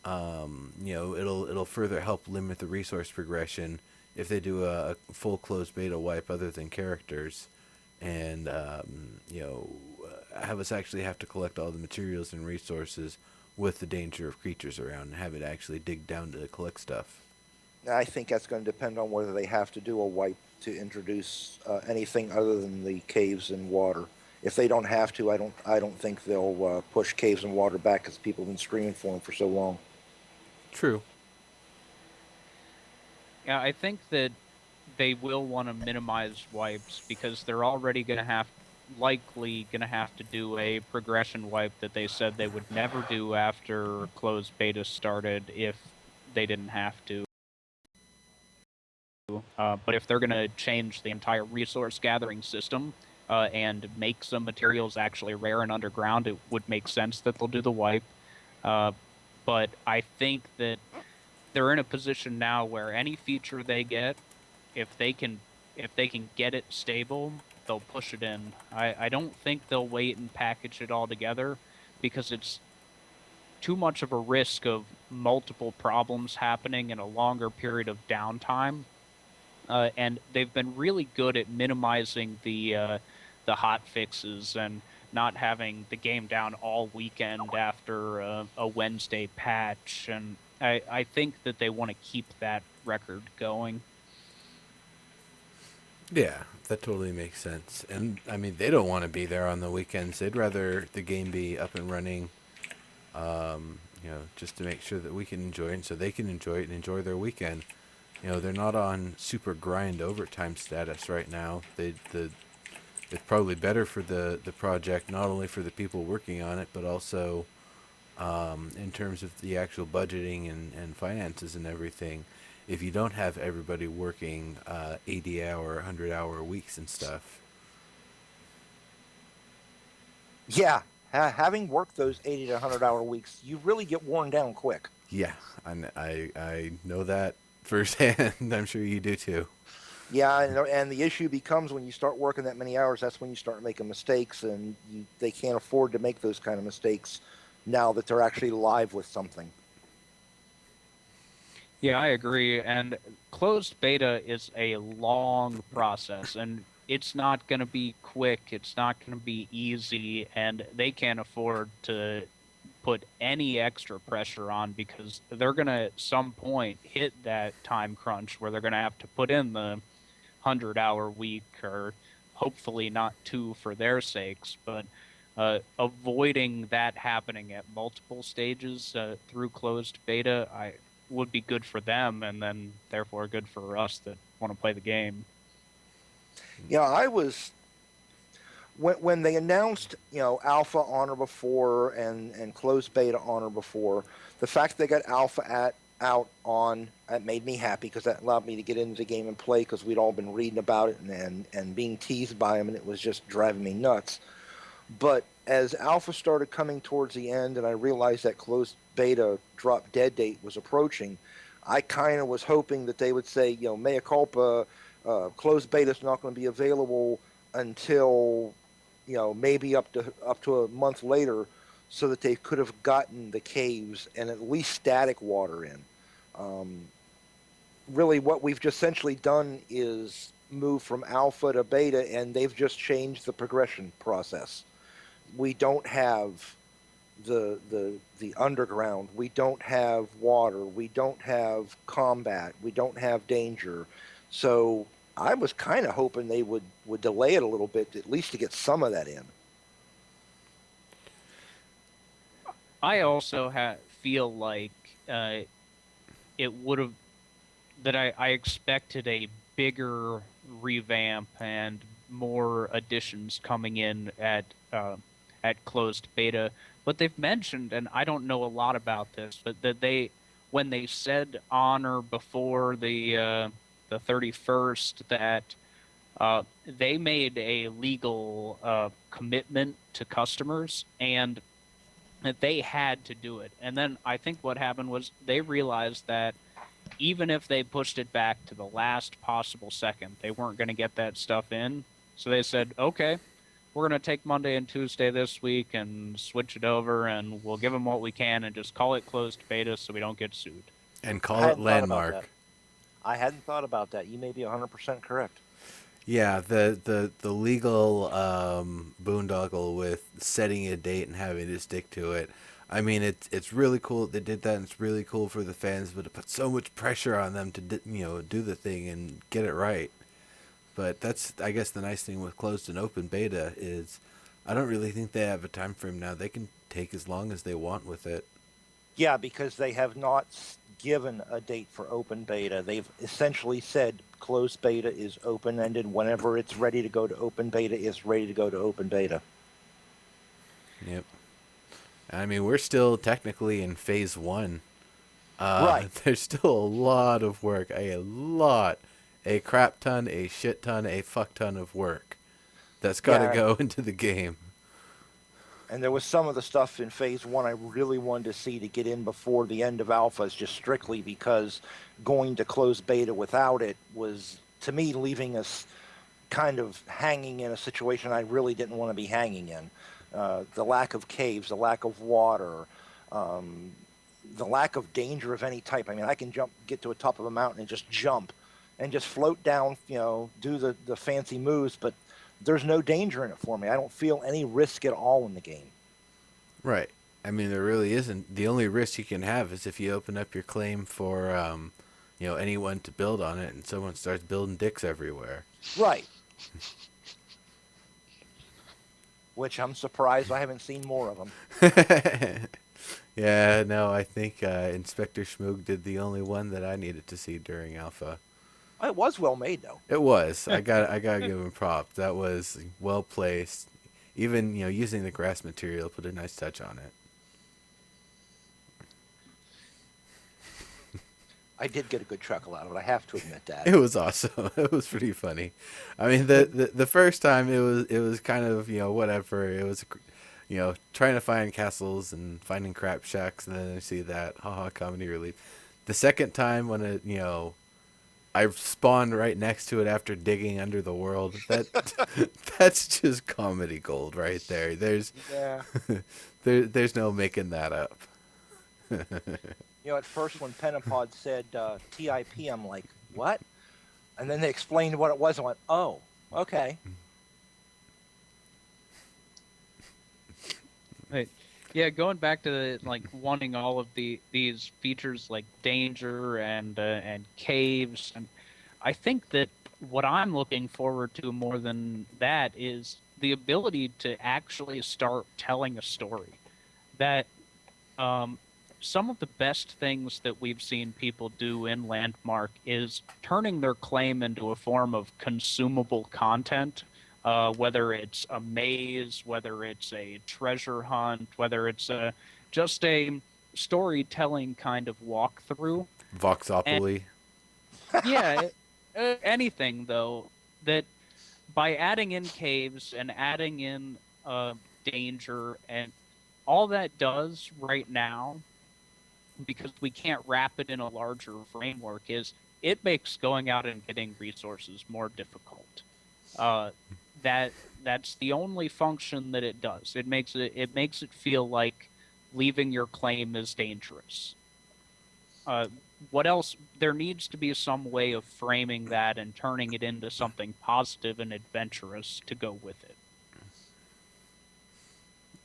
[SPEAKER 1] it'll further help limit the resource progression if they do a full closed beta wipe other than characters, and have us actually have to collect all the materials and resources with the danger of creatures around and have it actually dig down to collect stuff.
[SPEAKER 2] I think that's going to depend on whether they have to do a wipe to introduce anything other than the caves and water. If they don't have to, I don't think they'll push caves and water back because people have been screaming for them for so long.
[SPEAKER 1] True.
[SPEAKER 3] Yeah, I think that they will want to minimize wipes because they're already going to likely going to have to do a progression wipe that they said they would never do after closed beta started if they didn't have to. But if they're going to change the entire resource gathering system and make some materials actually rare and underground, it would make sense that they'll do the wipe. But I think that they're in a position now where any feature they get, if they can get it stable, they'll push it in. I don't think they'll wait and package it all together because it's too much of a risk of multiple problems happening in a longer period of downtime. And they've been really good at minimizing the hot fixes and not having the game down all weekend after a Wednesday patch. And I think that they want to keep that record going.
[SPEAKER 1] Yeah, that totally makes sense. And I mean, they don't want to be there on the weekends. They'd rather the game be up and running, just to make sure that we can enjoy it and so they can enjoy it and enjoy their weekend. They're not on super grind overtime status right now. It's probably better for the project, not only for the people working on it, but also in terms of the actual budgeting and finances and everything. If you don't have everybody working 80-hour, 100-hour weeks and stuff.
[SPEAKER 2] Yeah, having worked those 80 to 100-hour weeks, you really get worn down quick.
[SPEAKER 1] Yeah, I know that firsthand. I'm sure you do too.
[SPEAKER 2] Yeah, and the issue becomes when you start working that many hours, that's when you start making mistakes, and they can't afford to make those kind of mistakes now that they're actually live with something.
[SPEAKER 3] Yeah, I agree. And closed beta is a long process, and it's not going to be quick. It's not going to be easy, and they can't afford to put any extra pressure on because they're going to at some point hit that time crunch where they're going to have to put in the 100-hour week, or hopefully not two for their sakes, but avoiding that happening at multiple stages through closed beta, I would be good for them, and then therefore good for us that want to play the game.
[SPEAKER 2] Yeah, I was when they announced alpha on or before and closed beta on or before. The fact they got alpha out on, that made me happy because that allowed me to get into the game and play because we'd all been reading about it and being teased by them, and it was just driving me nuts. But as alpha started coming towards the end and I realized that closed beta drop dead date was approaching, I kind of was hoping that they would say, mea culpa, closed beta is not going to be available until maybe up to a month later, so that they could have gotten the caves and at least static water in. Um, Really, what we've just essentially done is move from alpha to beta, and they've just changed the progression process. We don't have the underground. We don't have water. We don't have combat. We don't have danger. So I was kind of hoping they would delay it a little bit, at least to get some of that in.
[SPEAKER 3] I also feel like it would have that I expected a bigger revamp and more additions coming in at closed beta. But they've mentioned, and I don't know a lot about this, but that when they said on or before the 31st that they made a legal commitment to customers and that they had to do it. And then I think what happened was they realized that even if they pushed it back to the last possible second, they weren't going to get that stuff in. So they said, okay, we're going to take Monday and Tuesday this week and switch it over, and we'll give them what we can and just call it closed beta so we don't get sued.
[SPEAKER 1] And
[SPEAKER 2] I
[SPEAKER 1] call it
[SPEAKER 2] hadn't thought about that.
[SPEAKER 1] landmark.
[SPEAKER 2] I hadn't thought about that. You may be 100% correct.
[SPEAKER 1] Yeah, the legal boondoggle with setting a date and having to stick to it. I mean, it's really cool that they did that, and it's really cool for the fans, but it puts so much pressure on them to do the thing and get it right. But that's, I guess, the nice thing with closed and open beta is I don't really think they have a time frame now. They can take as long as they want with it.
[SPEAKER 2] Yeah, because they have not given a date for open beta. They've essentially said closed beta is open-ended. Whenever it's ready to go to open beta, it's ready to go to open beta.
[SPEAKER 1] Yep. I mean, we're still technically in phase one.
[SPEAKER 2] Right.
[SPEAKER 1] There's still a lot of work. A crap ton, a shit ton, a fuck ton of work that's got to
[SPEAKER 2] Yeah.
[SPEAKER 1] go into the game.
[SPEAKER 2] And there was some of the stuff in phase one I really wanted to see to get in before the end of alphas, just strictly because going to closed beta without it was, to me, leaving us kind of hanging in a situation I really didn't want to be hanging in. The lack of caves, the lack of water, the lack of danger of any type. I mean, I can get to the top of a mountain and just jump and just float down, do the fancy moves, but there's no danger in it for me. I don't feel any risk at all in the game.
[SPEAKER 1] Right. I mean, there really isn't. The only risk you can have is if you open up your claim for, anyone to build on it, and someone starts building dicks everywhere.
[SPEAKER 2] Right. Which I'm surprised I haven't seen more of them.
[SPEAKER 1] Yeah, no, I think Inspector Schmoog did the only one that I needed to see during Alpha.
[SPEAKER 2] It was well made, though.
[SPEAKER 1] It was. I gotta give him props. That was well placed. Even using the grass material put a nice touch on it.
[SPEAKER 2] I did get a good chuckle out of it. I have to admit that.
[SPEAKER 1] It was awesome. It was pretty funny. I mean, the first time it was kind of whatever. It was trying to find castles and finding crap shacks, and then I see that haha comedy relief. The second time when I spawned right next to it after digging under the world. That's just comedy gold right there. There's
[SPEAKER 2] Yeah.
[SPEAKER 1] there's no making that up.
[SPEAKER 2] At first when Penapod said TIP, I'm like, what? And then they explained what it was, and I went, oh, okay.
[SPEAKER 3] Right. Yeah, going back to wanting all of these features like danger and caves, and I think that what I'm looking forward to more than that is the ability to actually start telling a story. That some of the best things that we've seen people do in Landmark is turning their claim into a form of consumable content. Whether it's a maze, whether it's a treasure hunt, whether it's just a storytelling kind of walkthrough.
[SPEAKER 1] Voxopoly.
[SPEAKER 3] Yeah, anything though that by adding in caves and adding in danger and all that does right now, because we can't wrap it in a larger framework, is it makes going out and getting resources more difficult. That's the only function that it does. It makes it feel like leaving your claim is dangerous. What else? There needs to be some way of framing that and turning it into something positive and adventurous to go with it.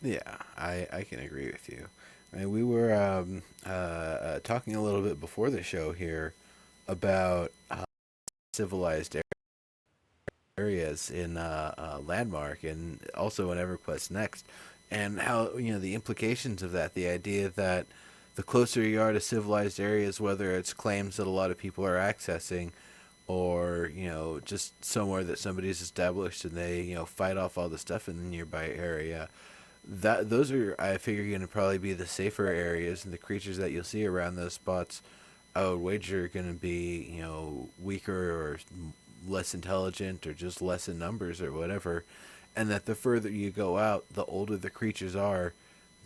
[SPEAKER 1] Yeah, I can agree with you. I mean, we were talking a little bit before the show here about civilized areas in Landmark and also in EverQuest Next, and how the implications of that. The idea that the closer you are to civilized areas, whether it's claims that a lot of people are accessing, or just somewhere that somebody's established and they fight off all the stuff in the nearby area, those are, I figure, going to probably be the safer areas, and the creatures that you'll see around those spots, I would wager, are going to be, weaker or less intelligent or just less in numbers or whatever. And that the further you go out, the older the creatures are,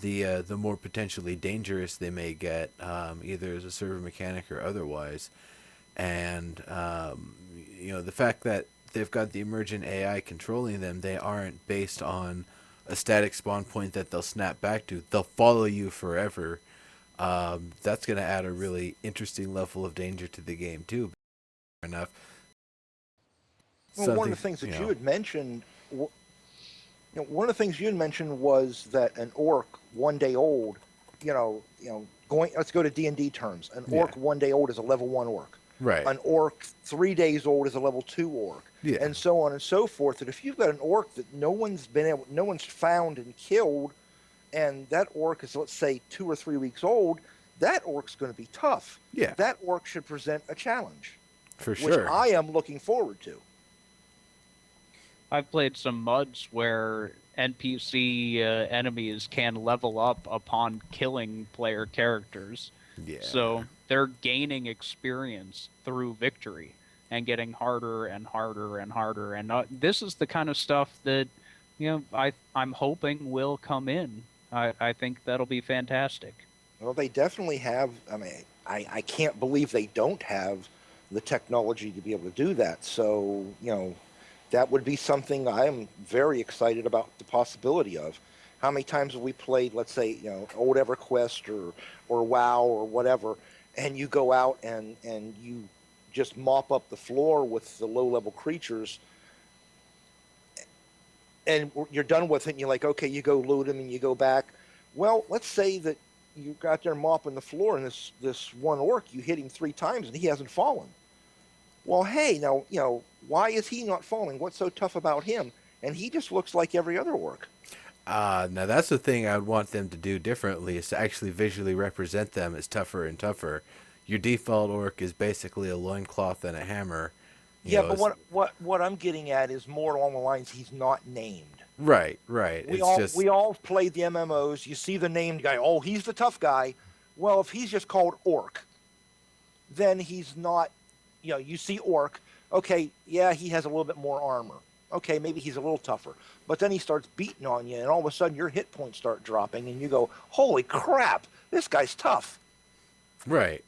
[SPEAKER 1] the more potentially dangerous they may get, either as a server mechanic or otherwise. And the fact that they've got the emergent AI controlling them, they aren't based on a static spawn point that they'll snap back to. They'll follow you forever. That's going to add a really interesting level of danger to the game too. Enough.
[SPEAKER 2] Well, one
[SPEAKER 1] Something,
[SPEAKER 2] of the things that you had mentioned, one of the things you had mentioned was that an orc 1 day old, going. Let's go to D&D terms. An orc 1 day old is a level 1 orc.
[SPEAKER 1] right?
[SPEAKER 2] An orc 3 days old is a level 2 orc,
[SPEAKER 1] Yeah.
[SPEAKER 2] and so on and so forth. That if you've got an orc that no one's found and killed, and that orc is, let's say, 2 or 3 weeks old, that orc's going to be tough.
[SPEAKER 1] Yeah.
[SPEAKER 2] That orc should present a challenge,
[SPEAKER 1] For
[SPEAKER 2] which
[SPEAKER 1] sure.
[SPEAKER 2] I am looking forward to.
[SPEAKER 3] I've played some MUDs where NPC enemies can level up upon killing player characters.
[SPEAKER 1] Yeah.
[SPEAKER 3] So they're gaining experience through victory and getting harder and harder and harder. And this is the kind of stuff that, I'm hoping will come in. I think that'll be fantastic.
[SPEAKER 2] Well, they definitely have. I mean, I can't believe they don't have the technology to be able to do that. So, that would be something I am very excited about the possibility of. How many times have we played, let's say, old EverQuest or WoW or whatever, and you go out and you just mop up the floor with the low-level creatures, and you're done with it, and you're like, okay, you go loot them and you go back. Well, let's say that you got there mopping the floor, and this one orc, you hit him 3 times and he hasn't fallen. Well, hey, now, why is he not falling? What's so tough about him? And he just looks like every other orc.
[SPEAKER 1] Now that's the thing I would want them to do differently, is to actually visually represent them as tougher and tougher. Your default orc is basically a loincloth and a hammer.
[SPEAKER 2] But what I'm getting at is more along the lines, he's not named.
[SPEAKER 1] Right.
[SPEAKER 2] We all played the MMOs. You see the named guy. Oh, he's the tough guy. Well, if he's just called orc, then he's not. You see orc. Okay, yeah, he has a little bit more armor. Okay, maybe he's a little tougher. But then he starts beating on you, and all of a sudden your hit points start dropping, and you go, holy crap, this guy's tough.
[SPEAKER 1] Right.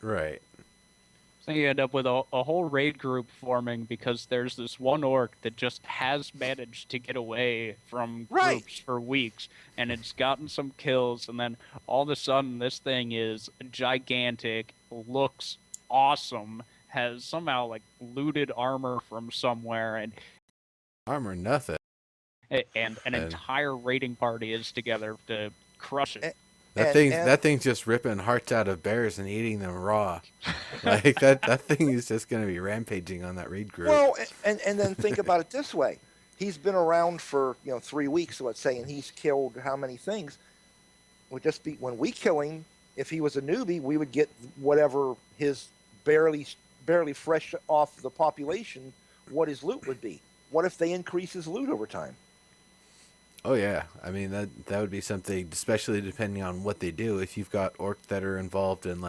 [SPEAKER 3] So you end up with a whole raid group forming because there's this one orc that just has managed to get away from groups for weeks, and it's gotten some kills, and then all of a sudden this thing is gigantic, looks awesome, has somehow looted armor from somewhere, and
[SPEAKER 1] Armor nothing.
[SPEAKER 3] And an entire raiding party is together to crush it.
[SPEAKER 1] That thing's just ripping hearts out of bears and eating them raw. that thing is just going to be rampaging on that raid group.
[SPEAKER 2] Well, and then think about it this way: he's been around for 3 weeks, let's say, and he's killed how many things? Would just be when we kill him. If he was a newbie, we would get whatever his barely fresh off the population, what his loot would be. What if they increase his loot over time?
[SPEAKER 1] Oh yeah, I mean that would be something, especially depending on what they do. If you've got orcs that are involved in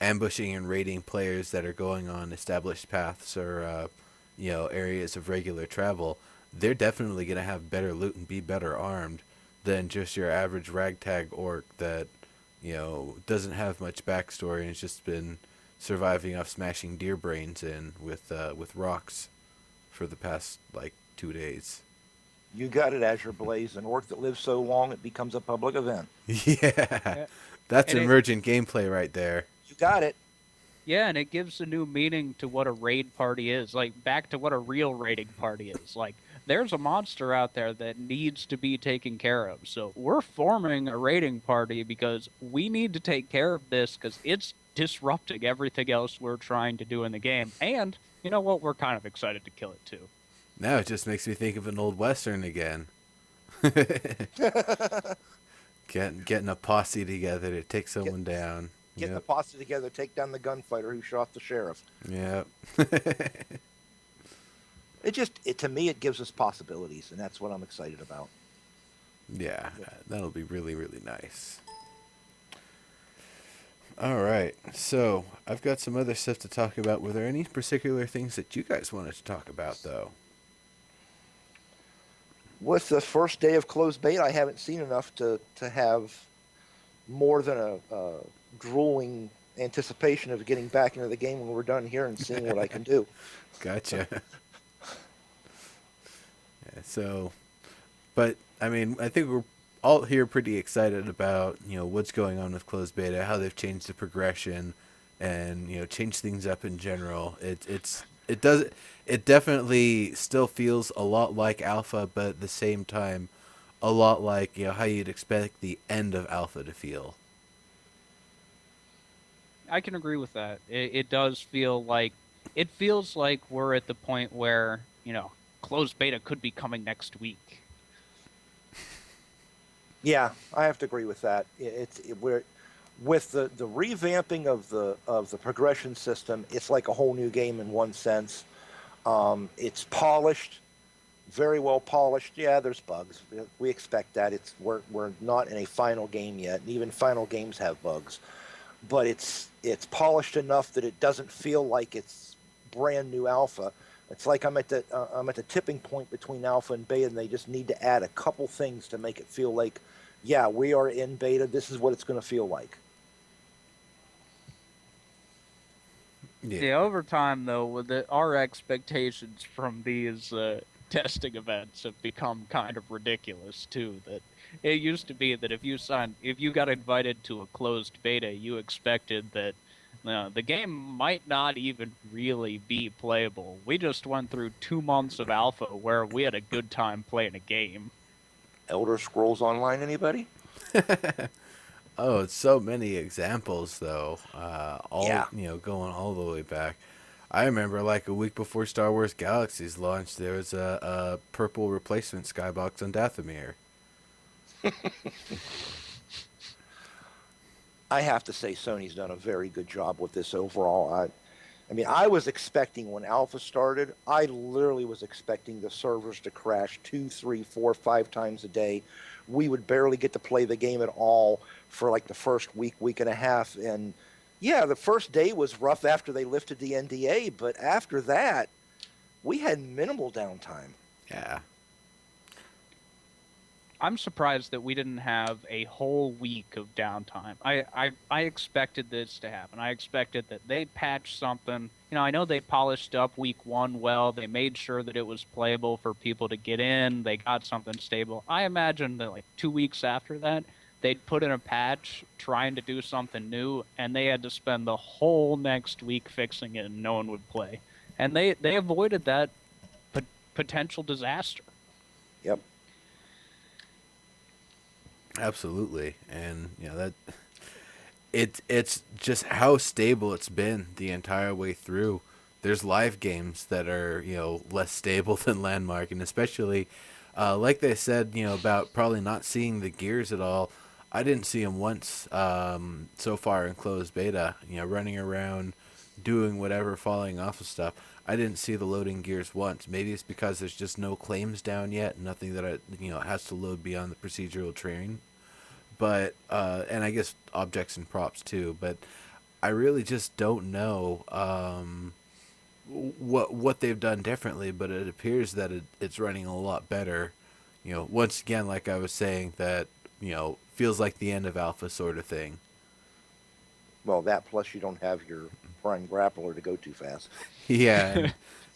[SPEAKER 1] ambushing and raiding players that are going on established paths or areas of regular travel, they're definitely going to have better loot and be better armed than just your average ragtag orc that doesn't have much backstory and has just been surviving off smashing deer brains in with rocks for the past 2 days.
[SPEAKER 2] You got it, Azure Blaze. An orc that lives so long it becomes a public event.
[SPEAKER 1] Yeah. That's emergent gameplay right there.
[SPEAKER 2] You got it.
[SPEAKER 3] Yeah, and it gives a new meaning to what a raid party is. Back to what a real raiding party is. There's a monster out there that needs to be taken care of. So we're forming a raiding party because we need to take care of this because it's disrupting everything else we're trying to do in the game. And, you know what? We're kind of excited to kill it, too.
[SPEAKER 1] Now it just makes me think of an old Western again. Getting a posse together to take someone down.
[SPEAKER 2] Getting a posse together, take down the gunfighter who shot the sheriff.
[SPEAKER 1] Yeah.
[SPEAKER 2] To me, it gives us possibilities, and that's what I'm excited about.
[SPEAKER 1] Yeah, that'll be really, really nice. All right, so I've got some other stuff to talk about. Were there any particular things that you guys wanted to talk about, though?
[SPEAKER 2] With the first day of closed beta, I haven't seen enough to have more than a drooling anticipation of getting back into the game when we're done here and seeing what I can do.
[SPEAKER 1] Gotcha. Yeah, so, but I mean, I think we're all here pretty excited about what's going on with closed beta, how they've changed the progression, and changed things up in general. It definitely still feels a lot like alpha, but at the same time, a lot like how you'd expect the end of alpha to feel.
[SPEAKER 3] I can agree with that. It does feel like it feels like we're at the point where closed beta could be coming next week.
[SPEAKER 2] Yeah, I have to agree with that. We're with the revamping of the progression system. It's like a whole new game in one sense. It's polished, very well polished. Yeah, there's bugs. We expect that. We're not in a final game yet, and even final games have bugs. But it's polished enough that it doesn't feel like it's brand new alpha. It's like I'm at the tipping point between alpha and beta, and they just need to add a couple things to make it feel like, yeah, we are in beta. This is what it's going to feel like.
[SPEAKER 3] Yeah, over time though, our expectations from these testing events have become kind of ridiculous too. That it used to be that if you got invited to a closed beta, you expected that the game might not even really be playable. We just went through 2 months of alpha where we had a good time playing a game.
[SPEAKER 2] Elder Scrolls Online, anybody?
[SPEAKER 1] Oh, it's so many examples though. All
[SPEAKER 2] Yeah.
[SPEAKER 1] going all the way back. I remember like a week before Star Wars Galaxies launched, there was a purple replacement skybox on Dathomir.
[SPEAKER 2] I have to say Sony's done a very good job with this overall. I mean, I was expecting when Alpha started, I literally was expecting the servers to crash 2, 3, 4, 5 times a day. We would barely get to play the game at all for like the first week, week and a half. And yeah, the first day was rough after they lifted the NDA, but after that, we had minimal downtime.
[SPEAKER 1] Yeah.
[SPEAKER 3] I'm surprised that we didn't have a whole week of downtime. I expected this to happen. I expected that they'd patch something. I know they polished up week one well. They made sure that it was playable for people to get in. They got something stable. I imagine that like 2 weeks after that, they'd put in a patch trying to do something new, and they had to spend the whole next week fixing it, and no one would play. And they avoided that potential disaster.
[SPEAKER 2] Yep.
[SPEAKER 1] Absolutely, and that it's just how stable it's been the entire way through. There's live games that are less stable than Landmark, and especially like they said about probably not seeing the gears at all. I didn't see them once so far in closed beta. Running around, doing whatever, falling off of stuff. I didn't see the loading gears once. Maybe it's because there's just no claims down yet. Nothing that has to load beyond the procedural train. But and I guess objects and props too. But I really just don't know what they've done differently. But it appears that it's running a lot better. Once again, like I was saying, that feels like the end of alpha sort of thing.
[SPEAKER 2] Well, that plus you don't have your prime grappler to go too fast.
[SPEAKER 1] Yeah,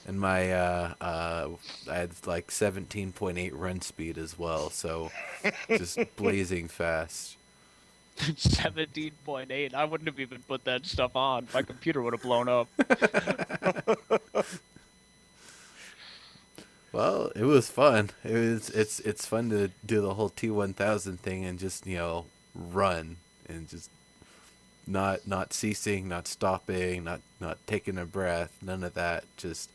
[SPEAKER 1] and my I had like 17.8 run speed as well, so just blazing fast.
[SPEAKER 3] 17.8. I wouldn't have even put that stuff on. My computer would have blown up.
[SPEAKER 1] Well, it was fun. It's fun to do the whole T1000 thing and just run and just not ceasing, not stopping, not taking a breath, none of that. Just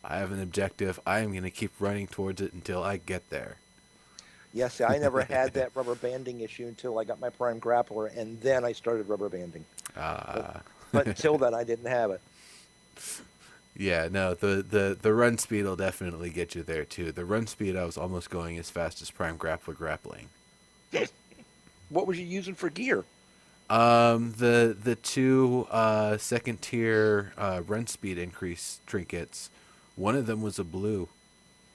[SPEAKER 1] I have an objective. I am going to keep running towards it until I get there.
[SPEAKER 2] Yes, I never had that rubber banding issue until I got my prime grappler, and then I started rubber banding. But until then, I didn't have it.
[SPEAKER 1] Yeah, no, the run speed will definitely get you there too. The run speed, I was almost going as fast as prime grappler grappling.
[SPEAKER 2] What was you using for gear?
[SPEAKER 1] The two second tier run speed increase trinkets. One of them was a blue.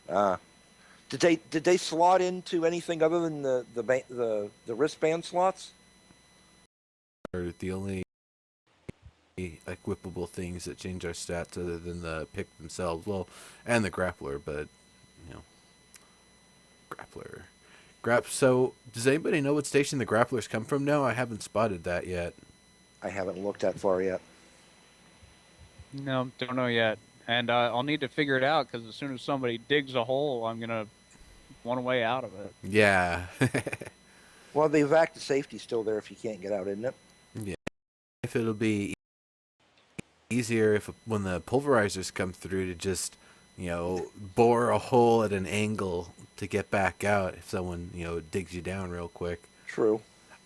[SPEAKER 2] Ah. Did they slot into anything other than the wristband slots?
[SPEAKER 1] Are the only equipable things that change our stats other than the pick themselves. Well, and the grappler, but you know, grappler. So, does anybody know what station the grapplers come from now? I haven't spotted that yet.
[SPEAKER 2] I haven't looked that far yet.
[SPEAKER 3] No, don't know yet. And I'll need to figure it out because as soon as somebody digs a hole, I'm gonna want a way out of it.
[SPEAKER 1] Yeah.
[SPEAKER 2] Well, the evac to safety's still there if you can't get out, isn't it?
[SPEAKER 1] Yeah. If it'll be easier if when the pulverizers come through to just, bore a hole at an angle to get back out if someone, digs you down real quick.
[SPEAKER 2] True.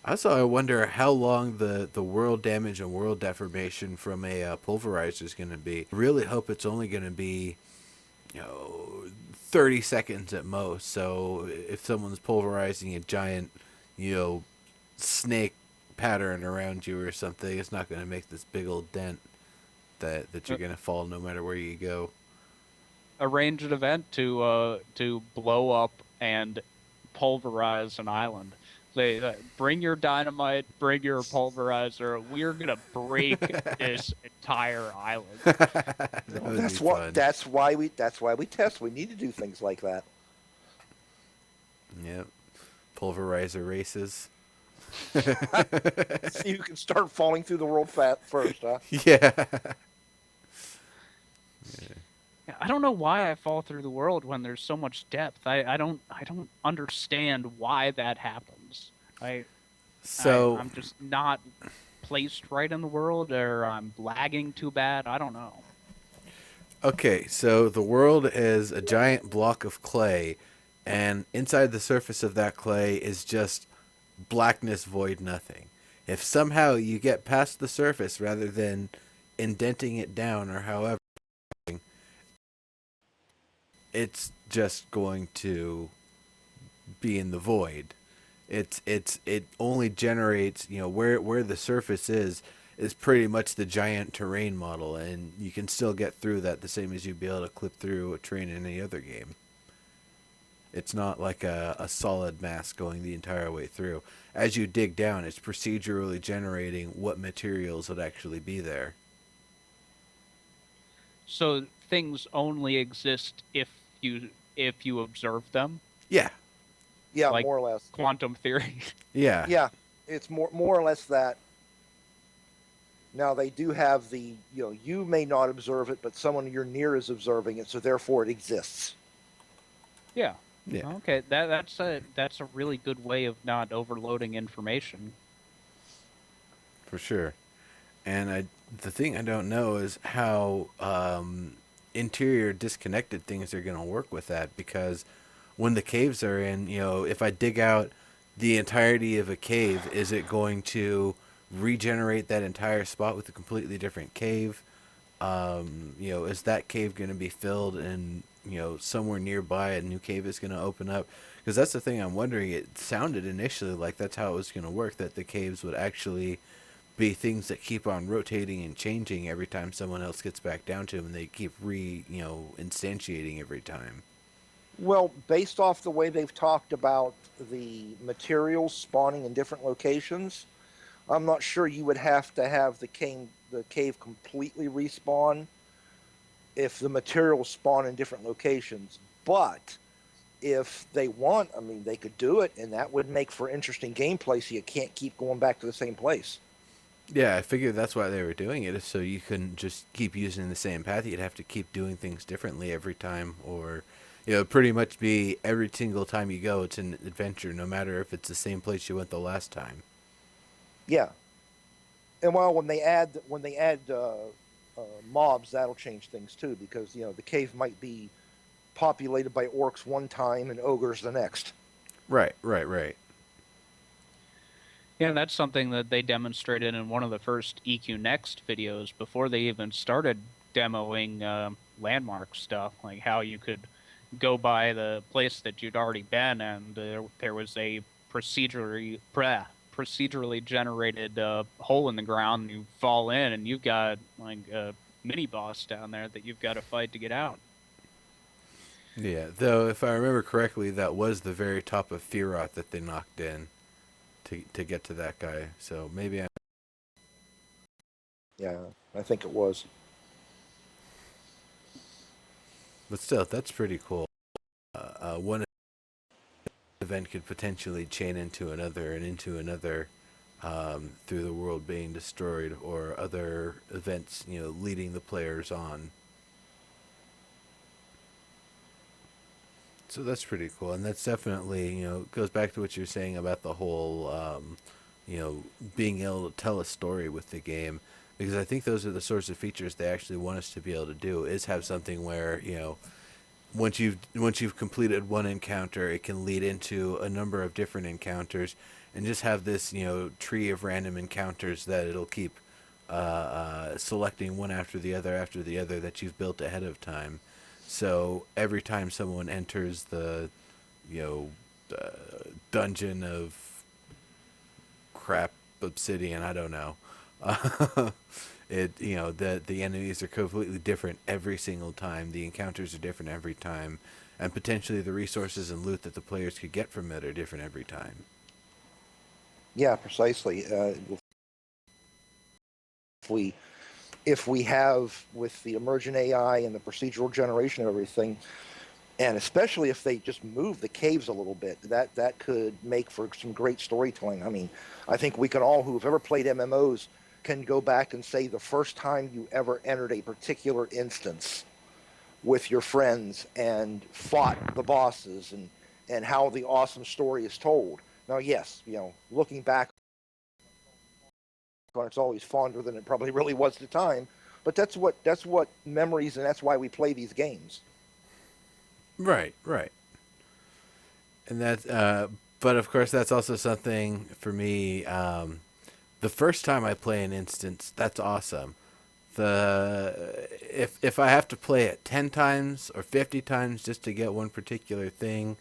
[SPEAKER 1] Also, I wonder how long the world damage and world deformation from a pulverizer is going to be. I really hope it's only going to be, 30 seconds at most. So if someone's pulverizing a giant, snake pattern around you or something, it's not going to make this big old dent that you're going to fall no matter where you go.
[SPEAKER 3] Arrange an event to blow up and pulverize an island. They bring your dynamite, bring your pulverizer. We're gonna break this entire island.
[SPEAKER 2] That's why we test. We need to do things like that.
[SPEAKER 1] Yep. Pulverizer races.
[SPEAKER 2] So you can start falling through the world first, huh?
[SPEAKER 1] Yeah.
[SPEAKER 3] I don't know why I fall through the world when there's so much depth. I don't understand why that happens. I'm just not placed right in the world, or I'm lagging too bad. I don't know.
[SPEAKER 1] Okay, so the world is a giant block of clay, and inside the surface of that clay is just blackness, void, nothing. If somehow you get past the surface rather than indenting it down or however, it's just going to be in the void. It only generates, where the surface is pretty much the giant terrain model, and you can still get through that the same as you'd be able to clip through a terrain in any other game. It's not like a solid mass going the entire way through. As you dig down, it's procedurally generating what materials would actually be there.
[SPEAKER 3] So things only exist if you observe them.
[SPEAKER 1] Yeah.
[SPEAKER 2] Yeah,
[SPEAKER 3] like
[SPEAKER 2] more or less.
[SPEAKER 3] Quantum theory.
[SPEAKER 1] Yeah.
[SPEAKER 2] Yeah, it's more or less that. Now they do have the you may not observe it, but someone you're near is observing it, so therefore it exists.
[SPEAKER 3] Yeah.
[SPEAKER 1] Yeah.
[SPEAKER 3] Okay, that's a really good way of not overloading information.
[SPEAKER 1] For sure. And the thing I don't know is how interior disconnected things are going to work with that, because when the caves are in, if I dig out the entirety of a cave, is it going to regenerate that entire spot with a completely different cave? Is that cave going to be filled and, somewhere nearby a new cave is going to open up? Because that's the thing I'm wondering. It sounded initially like that's how it was going to work, that the caves would actually be things that keep on rotating and changing every time someone else gets back down to them, and they keep instantiating every time.
[SPEAKER 2] Well, based off the way they've talked about the materials spawning in different locations, I'm not sure you would have to have the cave completely respawn if the materials spawn in different locations. But if they want, I mean, they could do it, and that would make for interesting gameplay, so you can't keep going back to the same place.
[SPEAKER 1] Yeah, I figured that's why they were doing it, is so you couldn't just keep using the same path. You'd have to keep doing things differently every time, or pretty much be every single time you go, it's an adventure, no matter if it's the same place you went the last time.
[SPEAKER 2] Yeah, and well, when they add mobs, that'll change things too, because the cave might be populated by orcs one time and ogres the next.
[SPEAKER 1] Right.
[SPEAKER 3] Yeah, that's something that they demonstrated in one of the first EQ Next videos before they even started demoing landmark stuff, like how you could go by the place that you'd already been, and there was a procedurally generated hole in the ground, and you fall in, and you've got like a mini boss down there that you've got to fight to get out.
[SPEAKER 1] Yeah, though if I remember correctly, that was the very top of Firot that they knocked in to get to that guy. So maybe I.
[SPEAKER 2] Yeah, I think it was.
[SPEAKER 1] But still, that's pretty cool. One event could potentially chain into another and into another through the world being destroyed or other events, leading the players on. So that's pretty cool, and that's definitely goes back to what you're saying about the whole being able to tell a story with the game, because I think those are the sorts of features they actually want us to be able to do, is have something where once you've completed one encounter, it can lead into a number of different encounters, and just have this tree of random encounters that it'll keep selecting one after the other that you've built ahead of time. So every time someone enters the you know dungeon of crap obsidian, I don't know. It the enemies are completely different every single time. The encounters are different every time, and potentially the resources and loot that the players could get from it are different every time.
[SPEAKER 2] Yeah, precisely. If we if we have with the emergent AI and the procedural generation of everything, and especially if they just move the caves a little bit, that could make for some great storytelling. I mean, I think we can all who've ever played MMOs can go back and say the first time you ever entered a particular instance with your friends and fought the bosses and how the awesome story is told. Now, yes, looking back on it's always fonder than it probably really was at the time, but that's what memories, and that's why we play these games.
[SPEAKER 1] Right, right. And that's but of course that's also something for me. The first time I play an instance, that's awesome. If I have to play it 10 times or 50 times just to get one particular thing,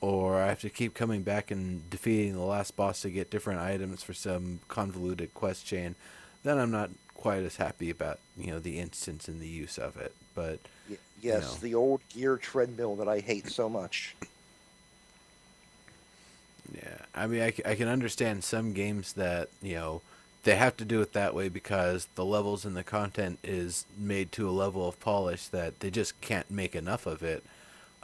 [SPEAKER 1] or I have to keep coming back and defeating the last boss to get different items for some convoluted quest chain, then I'm not quite as happy about the instance and the use of it. But you
[SPEAKER 2] Yes,
[SPEAKER 1] know,
[SPEAKER 2] the old gear treadmill that I hate so much.
[SPEAKER 1] yeah, I mean, I can understand some games that they have to do it that way because the levels and the content is made to a level of polish that they just can't make enough of it.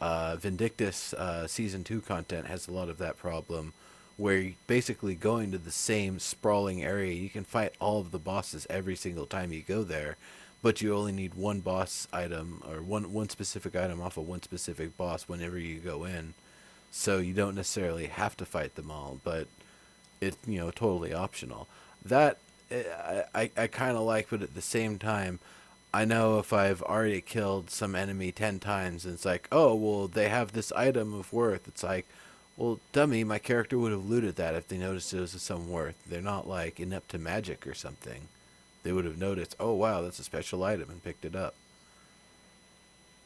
[SPEAKER 1] Vindictus Season 2 content has a lot of that problem, where you basically going to the same sprawling area. You can fight all of the bosses every single time you go there, but you only need one boss item or one specific item off of one specific boss whenever you go in. So you don't necessarily have to fight them all, but it's totally optional. That I kind of like, but at the same time, I know if I've already killed some enemy 10 times, and it's like, oh well, they have this item of worth. It's like, well, dummy, my character would have looted that if they noticed it was of some worth. They're not like inept to magic or something. They would have noticed, oh wow, that's a special item, and picked it up.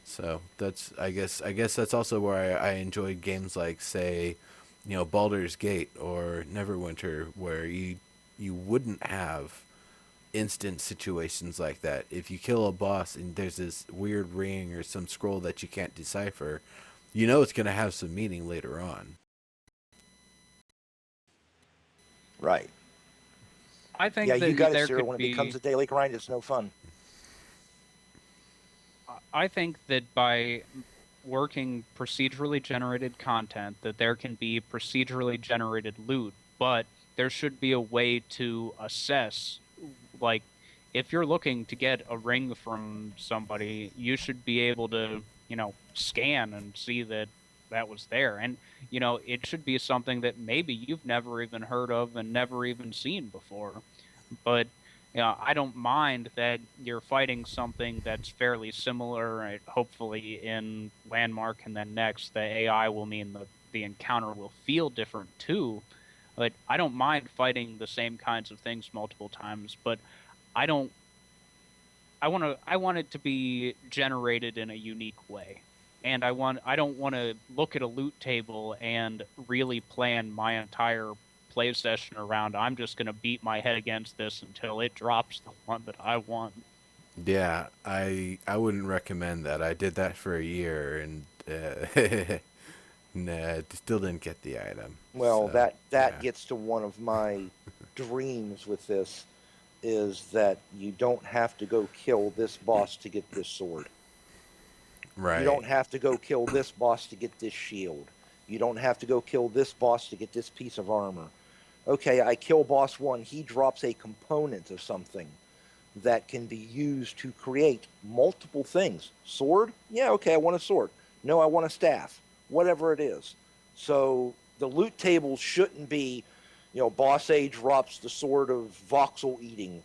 [SPEAKER 1] So that's I guess that's also where I enjoy games like, say, Baldur's Gate or Neverwinter, where you wouldn't have instant situations like that. If you kill a boss and there's this weird ring or some scroll that you can't decipher, it's going to have some meaning later on.
[SPEAKER 2] Right.
[SPEAKER 3] I
[SPEAKER 2] Yeah,
[SPEAKER 3] think
[SPEAKER 2] you
[SPEAKER 3] that
[SPEAKER 2] got it,
[SPEAKER 3] there
[SPEAKER 2] Sarah.
[SPEAKER 3] could
[SPEAKER 2] When it becomes
[SPEAKER 3] be.
[SPEAKER 2] a daily grind, it's no fun.
[SPEAKER 3] I think that by working procedurally generated content, that there can be procedurally generated loot, but there should be a way to assess, like, if you're looking to get a ring from somebody, you should be able to, scan and see that that was there. And, it should be something that maybe you've never even heard of and never even seen before. But I don't mind that you're fighting something that's fairly similar. Right? Hopefully, in Landmark and then next, the AI will mean the encounter will feel different too. But I don't mind fighting the same kinds of things multiple times. But I don't. I want it to be generated in a unique way. and I don't want to look at a loot table and really plan my entire play session around. I'm just going to beat my head against this until it drops the one that I want.
[SPEAKER 1] Yeah, I wouldn't recommend that. I did that for a year and nah, still didn't get the item.
[SPEAKER 2] Well,
[SPEAKER 1] So
[SPEAKER 2] that
[SPEAKER 1] yeah,
[SPEAKER 2] gets to one of my dreams with this is that you don't have to go kill this boss to get this sword. You
[SPEAKER 1] right.
[SPEAKER 2] don't have to go kill this boss to get this shield. You don't have to go kill this boss to get this piece of armor. Okay, I kill boss one, he drops a component of something that can be used to create multiple things. Sword? Yeah, okay, I want a sword. No, I want a staff. Whatever it is. So the loot table shouldn't be, boss A drops the sword of voxel eating,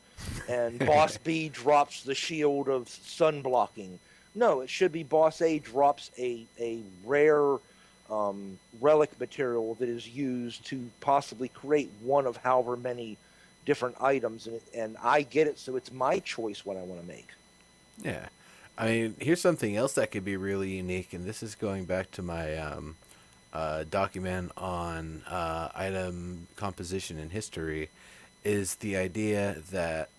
[SPEAKER 2] and boss B drops the shield of sun blocking. No, it should be boss A drops a rare relic material that is used to possibly create one of however many different items, and I get it, so it's my choice what I want to make.
[SPEAKER 1] Yeah. I mean, here's something else that could be really unique, and this is going back to my document on item composition and history, is the idea that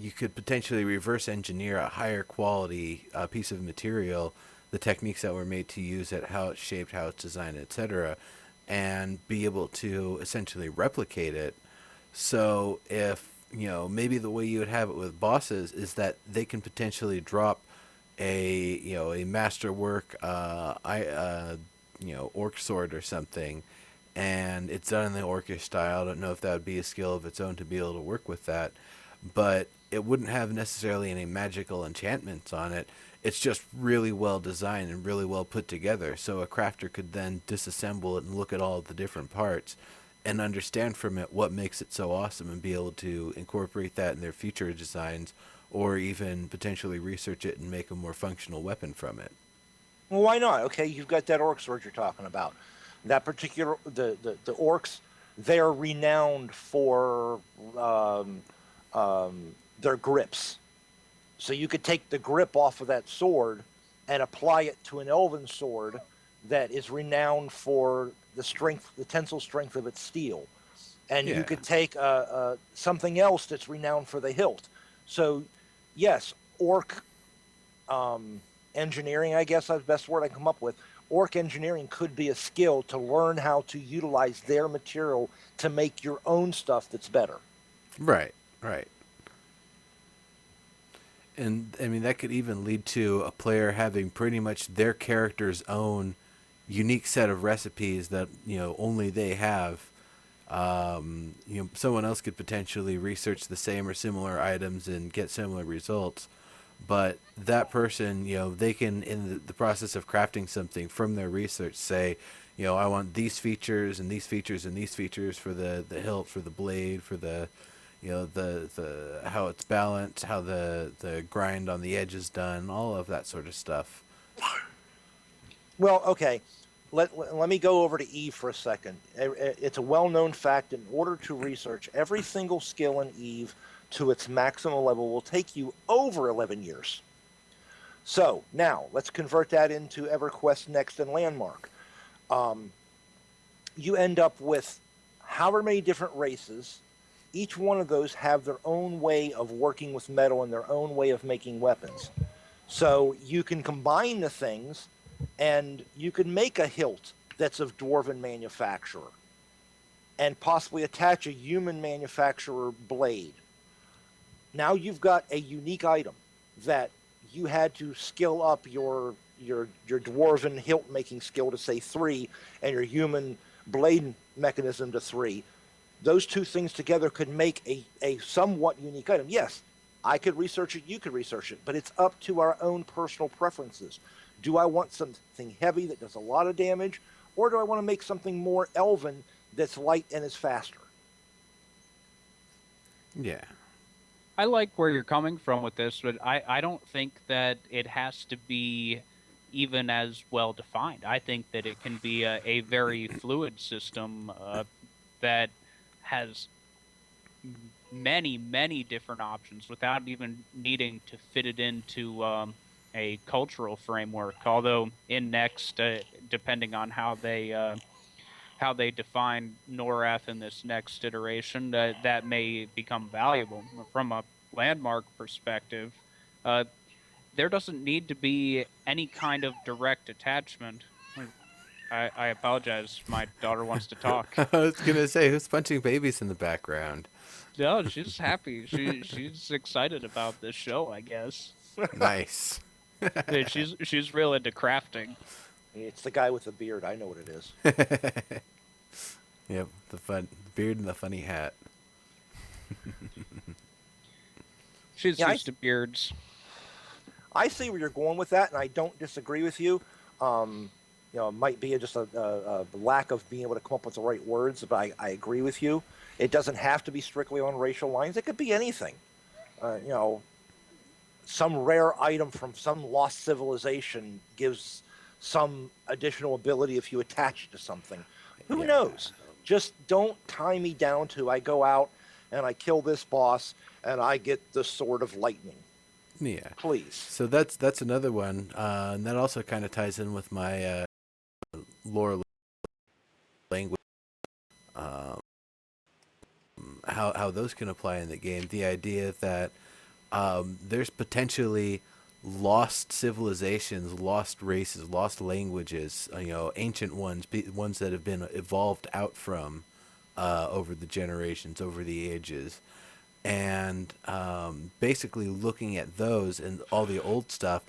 [SPEAKER 1] you could potentially reverse engineer a higher quality piece of material, the techniques that were made to use it, how it's shaped, how it's designed, etc., and be able to essentially replicate it. So if maybe the way you would have it with bosses is that they can potentially drop a masterwork orc sword or something, and it's done in the orcish style. I don't know if that would be a skill of its own to be able to work with that, but it wouldn't have necessarily any magical enchantments on it. It's just really well designed and really well put together. So a crafter could then disassemble it and look at all the different parts and understand from it what makes it so awesome and be able to incorporate that in their future designs or even potentially research it and make a more functional weapon from it.
[SPEAKER 2] Well, why not? Okay, you've got that orc sword you're talking about. That particular the orcs, they're renowned for um, their grips. So you could take the grip off of that sword and apply it to an elven sword that is renowned for the strength, the tensile strength of its steel. And you
[SPEAKER 1] Yeah.
[SPEAKER 2] could take something else that's renowned for the hilt. So, yes, orc engineering, I guess that's the best word I come up with. Orc engineering could be a skill to learn how to utilize their material to make your own stuff that's better.
[SPEAKER 1] Right. Right. And I mean that could even lead to a player having pretty much their character's own unique set of recipes that only they have. Someone else could potentially research the same or similar items and get similar results, but that person, they can, in the process of crafting something from their research, say, I want these features and these features and these features for the hilt, for the blade, for the the how it's balanced, how the grind on the edge is done, all of that sort of stuff.
[SPEAKER 2] Well, okay. Let me go over to Eve for a second. It's a well known fact in order to research every single skill in Eve to its maximum level will take you over 11 years. So now let's convert that into EverQuest Next and Landmark. Um, you end up with however many different races. Each one of those have their own way of working with metal and their own way of making weapons. So you can combine the things and you can make a hilt that's of dwarven manufacturer and possibly attach a human manufacturer blade. Now you've got a unique item that you had to skill up your dwarven hilt making skill to say 3 and your human blade mechanism to 3. Those two things together could make a somewhat unique item. Yes, I could research it, you could research it, but it's up to our own personal preferences. Do I want something heavy that does a lot of damage, or do I want to make something more elven that's light and is faster?
[SPEAKER 1] Yeah.
[SPEAKER 3] I like where you're coming from with this, but I don't think that it has to be even as well defined. I think that it can be a very fluid system that has many, many different options without even needing to fit it into a cultural framework. Although in next, depending on how they define Norath in this next iteration, that may become valuable from a landmark perspective. Uh, there doesn't need to be any kind of direct attachment. I apologize. My daughter wants to talk.
[SPEAKER 1] I was gonna say, who's punching babies in the background?
[SPEAKER 3] No, she's happy. She's excited about this show, I guess.
[SPEAKER 1] Nice.
[SPEAKER 3] She's real into crafting.
[SPEAKER 2] It's the guy with the beard. I know what it is.
[SPEAKER 1] Yep, the beard and the funny hat.
[SPEAKER 3] She's
[SPEAKER 2] Yeah,
[SPEAKER 3] used to beards.
[SPEAKER 2] I see where you're going with that, and I don't disagree with you. It might be just a lack of being able to come up with the right words, but I agree with you. It doesn't have to be strictly on racial lines. It could be anything. You know, some rare item from some lost civilization gives some additional ability if you attach it to something. Who
[SPEAKER 1] Yeah.
[SPEAKER 2] knows? Just don't tie me down to I go out and I kill this boss and I get the sword of lightning.
[SPEAKER 1] Yeah.
[SPEAKER 2] Please.
[SPEAKER 1] So that's another one, and that also kind of ties in with my lore language. Um, how those can apply in the game. The idea that there's potentially lost civilizations, lost races, lost languages. Ancient ones, ones that have been evolved out from over the generations, over the ages, and basically looking at those and all the old stuff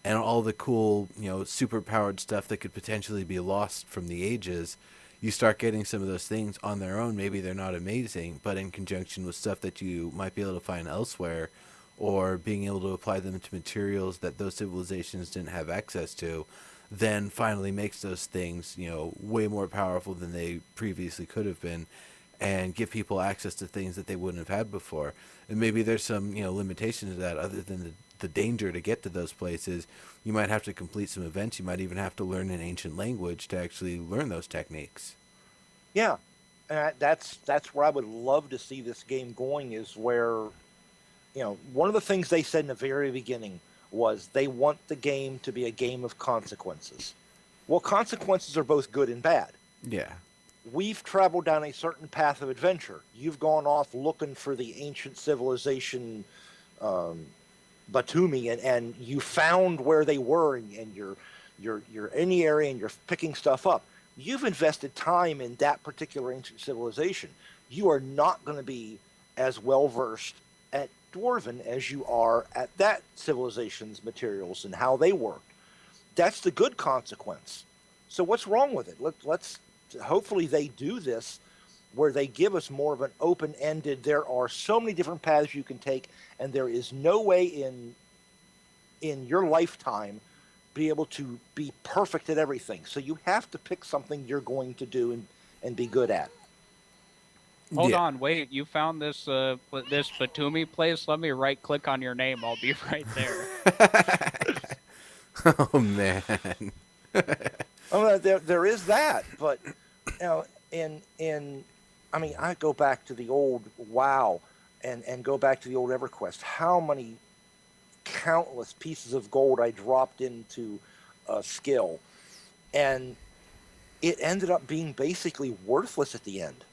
[SPEAKER 1] and all the cool, super powered stuff that could potentially be lost from the ages. You start getting some of those things on their own. Maybe they're not amazing, but in conjunction with stuff that you might be able to find elsewhere, or being able to apply them to materials that those civilizations didn't have access to, then finally makes those things, way more powerful than they previously could have been, and give people access to things that they wouldn't have had before. And maybe there's some, limitations to that other than the danger to get to those places. You might have to complete some events. You might even have to learn an ancient language to actually learn those techniques.
[SPEAKER 2] Yeah, that's where I would love to see this game going. Is where one of the things they said in the very beginning was they want the game to be a game of consequences. Well, consequences are both good and bad.
[SPEAKER 1] Yeah.
[SPEAKER 2] We've traveled down a certain path of adventure. You've gone off looking for the ancient civilization Batumi, and you found where they were, and you're in the area and you're picking stuff up. You've invested time in that particular ancient civilization. You are not going to be as well versed at Dwarven as you are at that civilization's materials and how they worked. That's the good consequence. So what's wrong with it? Let's hopefully they do this where they give us more of an open-ended. There are so many different paths you can take, and there is no way in your lifetime be able to be perfect at everything. So you have to pick something you're going to do and be good at.
[SPEAKER 3] Hold
[SPEAKER 1] Yeah.
[SPEAKER 3] on, wait. You found this Batumi place? Let me right click on your name. I'll be right there.
[SPEAKER 1] Oh man.
[SPEAKER 2] Oh, there is that, but in I mean, I go back to the old WoW and go back to the old EverQuest. How many countless pieces of gold I dropped into a skill, and it ended up being basically worthless at the end.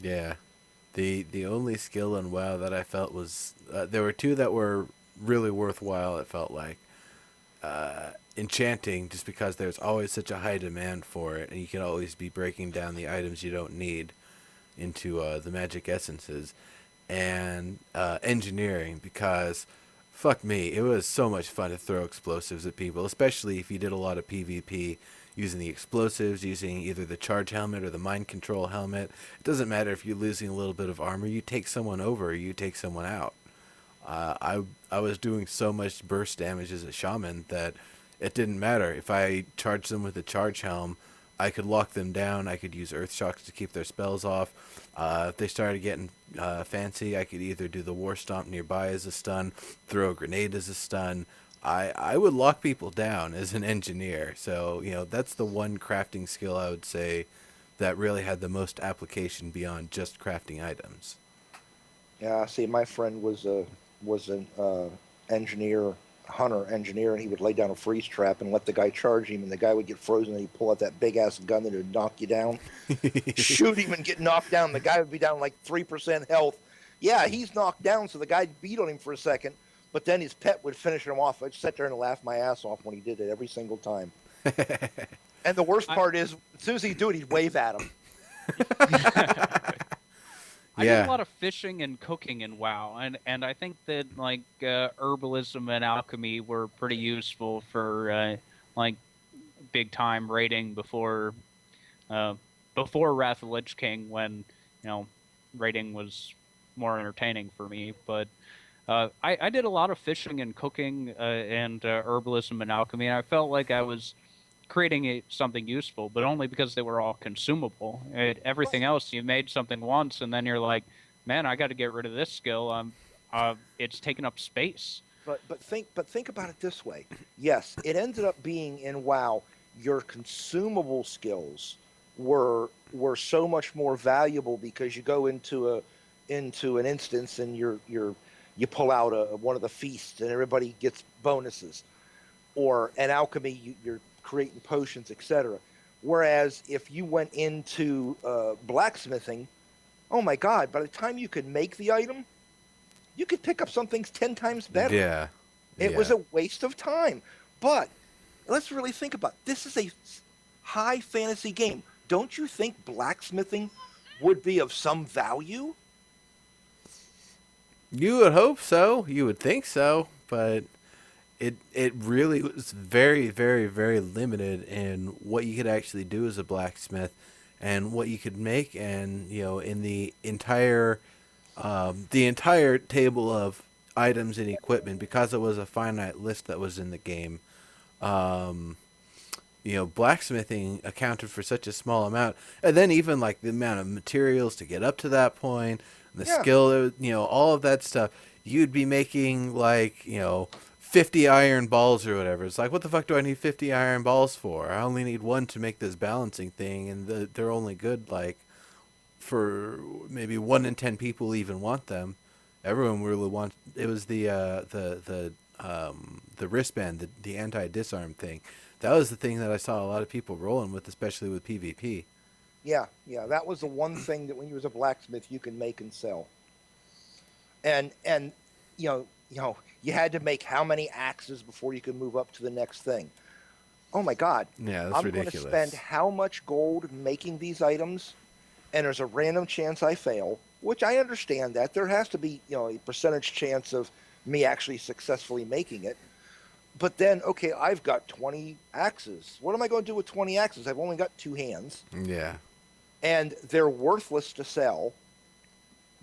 [SPEAKER 1] Yeah. The only skill in WoW that I felt was there were two that were really worthwhile. It felt like enchanting, just because there's always such a high demand for it, and you can always be breaking down the items you don't need into the magic essences, and engineering, because fuck me, it was so much fun to throw explosives at people, especially if you did a lot of PvP using the explosives, using either the charge helmet or the mind control helmet. It doesn't matter if you're losing a little bit of armor, you take someone over, you take someone out. I was doing so much burst damage as a shaman that it didn't matter. If I charged them with a charge helm, I could lock them down. I could use earth shocks to keep their spells off. If they started getting fancy, I could either do the war stomp nearby as a stun, throw a grenade as a stun. I would lock people down as an engineer. So, that's the one crafting skill I would say that really had the most application beyond just crafting items.
[SPEAKER 2] Yeah, see, my friend was an engineer, hunter engineer, and he would lay down a freeze trap and let the guy charge him, and the guy would get frozen, and he'd pull out that big ass gun that would knock you down, shoot him, and get knocked down. The guy would be down like 3% health. Yeah, he's knocked down, so the guy beat on him for a second, but then his pet would finish him off. I'd sit there and laugh my ass off when he did it every single time. And the worst part is, as soon as he'd do it, he'd wave at him.
[SPEAKER 3] I did a lot of fishing and cooking in WoW, and I think that like herbalism and alchemy were pretty useful for like big time raiding before Wrath of the Lich King, when raiding was more entertaining for me. But I did a lot of fishing and cooking and herbalism and alchemy, and I felt like I was creating something useful, but only because they were all consumable. Everything else, you made something once, and then you're like, man, I got to get rid of this skill. It's taking up space.
[SPEAKER 2] But think about it this way. Yes, it ended up being in WoW, your consumable skills were so much more valuable because you go into an instance and you pull out one of the feasts and everybody gets bonuses, or an alchemy you're creating potions, etc. Whereas if you went into blacksmithing, oh my God, by the time you could make the item, you could pick up something 10 times better.
[SPEAKER 1] Yeah.
[SPEAKER 2] It was a waste of time. But let's really think about it. This is a high fantasy game. Don't you think blacksmithing would be of some value?
[SPEAKER 1] You would hope so. You would think so, but it really was very, very, very limited in what you could actually do as a blacksmith and what you could make, and in the entire table of items and equipment, because it was a finite list that was in the game. Blacksmithing accounted for such a small amount, and then even like the amount of materials to get up to that point, the skill, all of that stuff, you'd be making like 50 iron balls or whatever. It's like, what the fuck do I need 50 iron balls for? I only need one to make this balancing thing, and they're only good like for maybe 1 in 10 people even want them. Everyone really wants. It was the wristband, the anti-disarm thing. That was the thing that I saw a lot of people rolling with, especially with PvP.
[SPEAKER 2] Yeah, that was the one thing that when you was a blacksmith you can make and sell. And you had to make how many axes before you could move up to the next thing. Oh my God.
[SPEAKER 1] Yeah, that's ridiculous.
[SPEAKER 2] I'm going to spend how much gold making these items, and there's a random chance I fail, which I understand that. There has to be, a percentage chance of me actually successfully making it. But then, okay, I've got 20 axes. What am I going to do with 20 axes? I've only got 2 hands.
[SPEAKER 1] Yeah.
[SPEAKER 2] And they're worthless to sell.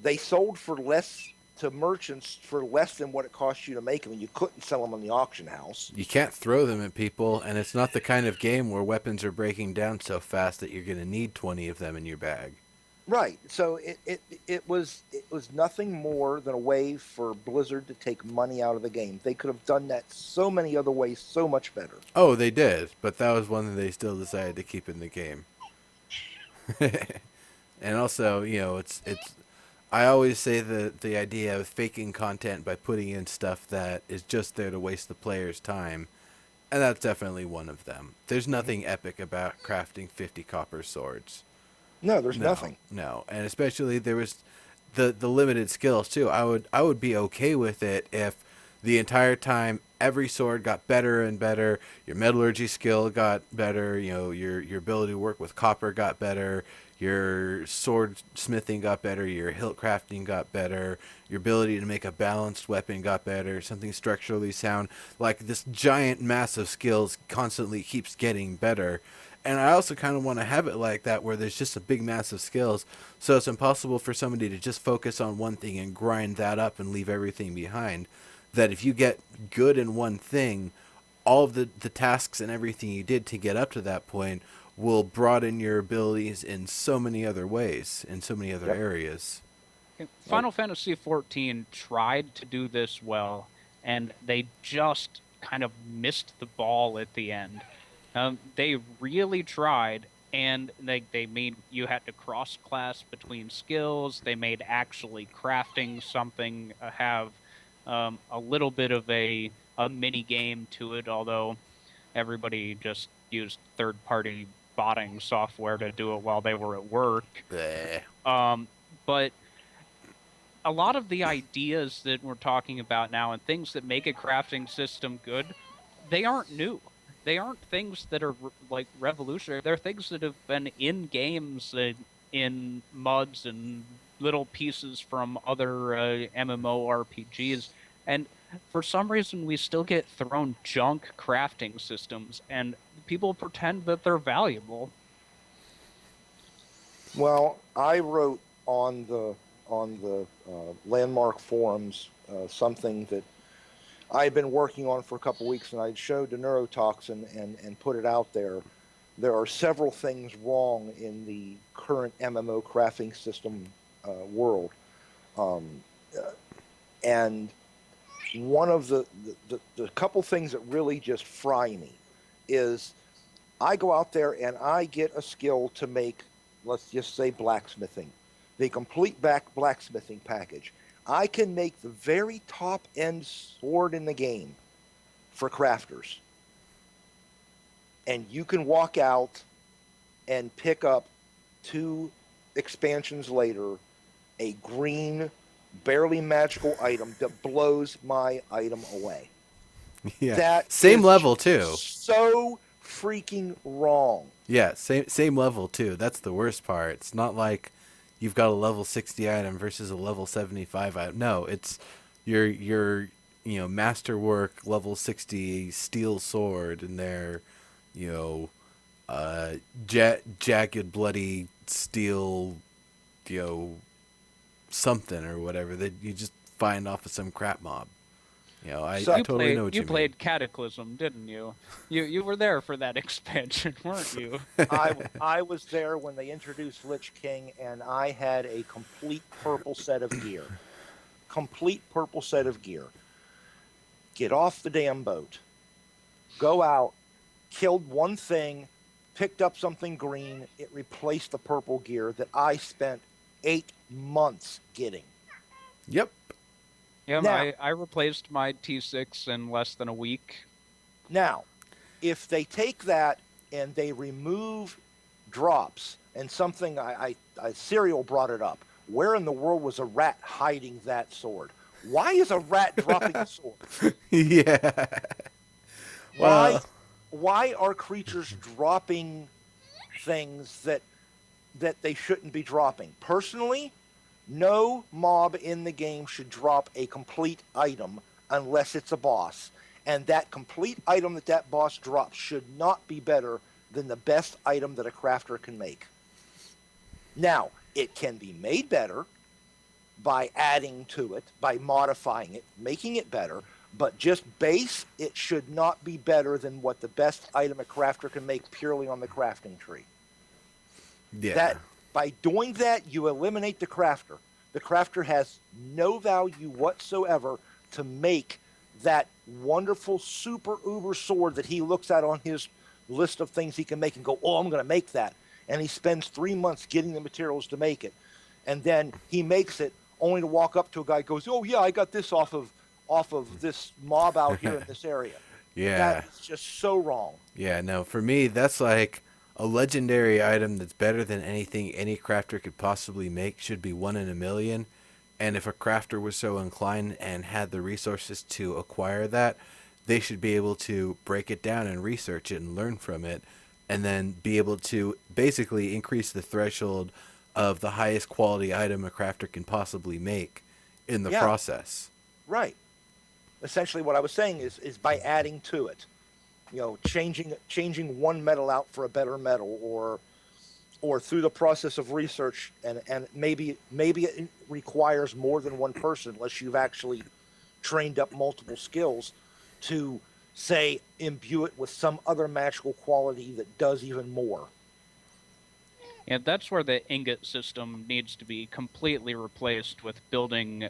[SPEAKER 2] They sold for less to merchants for less than what it cost you to make them, and you couldn't sell them on the auction house.
[SPEAKER 1] You can't throw them at people, and it's not the kind of game where weapons are breaking down so fast that you're going to need 20 of them in your bag.
[SPEAKER 2] Right. So it was nothing more than a way for Blizzard to take money out of the game. They could have done that so many other ways so much better.
[SPEAKER 1] Oh, they did, but that was one that they still decided to keep in the game. And also, it's I always say that the idea of faking content by putting in stuff that is just there to waste the player's time, and that's definitely one of them. There's nothing epic about crafting 50 copper swords.
[SPEAKER 2] No, there's nothing.
[SPEAKER 1] No, and especially there was the limited skills too. I would be okay with it if the entire time every sword got better and better. Your metallurgy skill got better. Your ability to work with copper got better. Your sword smithing got better. Your hilt crafting got better. Your ability to make a balanced weapon got better. Something structurally sound. Like this giant mass of skills constantly keeps getting better. And I also kind of want to have it like that, where there's just a big mass of skills, so it's impossible for somebody to just focus on one thing and grind that up and leave everything behind. That if you get good in one thing, all of the tasks and everything you did to get up to that point will broaden your abilities in so many other ways, in so many other areas.
[SPEAKER 3] Final Fantasy XIV tried to do this well, and they just kind of missed the ball at the end. They really tried, and they made you had to cross-class between skills. They made actually crafting something have a little bit of a mini game to it, although everybody just used third-party botting software to do it while they were at work.
[SPEAKER 1] Bleh.
[SPEAKER 3] But a lot of the ideas that we're talking about now and things that make a crafting system good, they aren't new. They aren't things that are like revolutionary. They're things that have been in games, in mods and little pieces from other MMORPGs. And for some reason, we still get thrown junk crafting systems, and people pretend that they're valuable.
[SPEAKER 2] Well, I wrote on the landmark forums something that I had been working on for a couple weeks, and I showed the neurotoxin and put it out there. There are several things wrong in the current MMO crafting system world, um, uh, and one of the couple things that really just fry me is I go out there and I get a skill to make, let's just say, blacksmithing, the complete back blacksmithing package. I can make the very top end sword in the game for crafters. And you can walk out and pick up 2 expansions later a green, barely magical item that blows my item away.
[SPEAKER 1] Yeah.
[SPEAKER 2] That
[SPEAKER 1] Same
[SPEAKER 2] is
[SPEAKER 1] level too.
[SPEAKER 2] so freaking wrong.
[SPEAKER 1] Yeah, same level too. That's the worst part. It's not like you've got a level 60 item versus a level 75 item. No, it's your masterwork level 60 steel sword and their you know jagged bloody steel you know something or whatever that you just find off of some crap mob. I
[SPEAKER 2] So
[SPEAKER 1] totally know what you
[SPEAKER 3] You
[SPEAKER 1] mean.
[SPEAKER 3] played Cataclysm, didn't you? You were there for that expansion, weren't you?
[SPEAKER 2] I was there when they introduced Lich King, and I had a complete purple set of gear. Complete purple set of gear. Get off the damn boat. Go out. Killed one thing. Picked up something green. It replaced the purple gear that I spent 8 months getting.
[SPEAKER 3] Yeah,
[SPEAKER 2] Now,
[SPEAKER 3] I replaced my T6 in less than a week.
[SPEAKER 2] now, if they take that and they remove drops and something, Serial brought it up. Where in the world was a rat hiding that sword? Why is a rat dropping a sword?
[SPEAKER 1] Yeah.
[SPEAKER 2] Why
[SPEAKER 1] Well,
[SPEAKER 2] why are creatures dropping things that they shouldn't be dropping? Personally, no mob in the game should drop a complete item unless it's a boss. And that complete item that boss drops should not be better than the best item that a crafter can make. Now, it can be made better by adding to it, by modifying it, making it better, but just base, it should not be better than what the best item a crafter can make purely on the crafting tree.
[SPEAKER 1] yeah.
[SPEAKER 2] That by doing that, you eliminate the crafter. The crafter has no value whatsoever to make that wonderful super uber sword that he looks at on his list of things he can make and go, oh, I'm going to make that. And he spends 3 months getting the materials to make it. And then he makes it only to walk up to a guy and goes, oh, yeah, I got this off of this mob out here in this area.
[SPEAKER 1] Yeah.
[SPEAKER 2] That is just so wrong.
[SPEAKER 1] Yeah, no, for me, that's like a legendary item that's better than anything any crafter could possibly make, should be 1 in a million. And if a crafter was so inclined and had the resources to acquire that, they should be able to break it down and research it and learn from it, and then be able to basically increase the threshold of the highest quality item a crafter can possibly make in the
[SPEAKER 2] Yeah.
[SPEAKER 1] process.
[SPEAKER 2] Right. Essentially what I was saying is by adding to it. Changing one metal out for a better metal, or through the process of research, and maybe it requires more than one person unless you've actually trained up multiple skills to, say, imbue it with some other magical quality that does even more.
[SPEAKER 3] And that's where the ingot system needs to be completely replaced with building.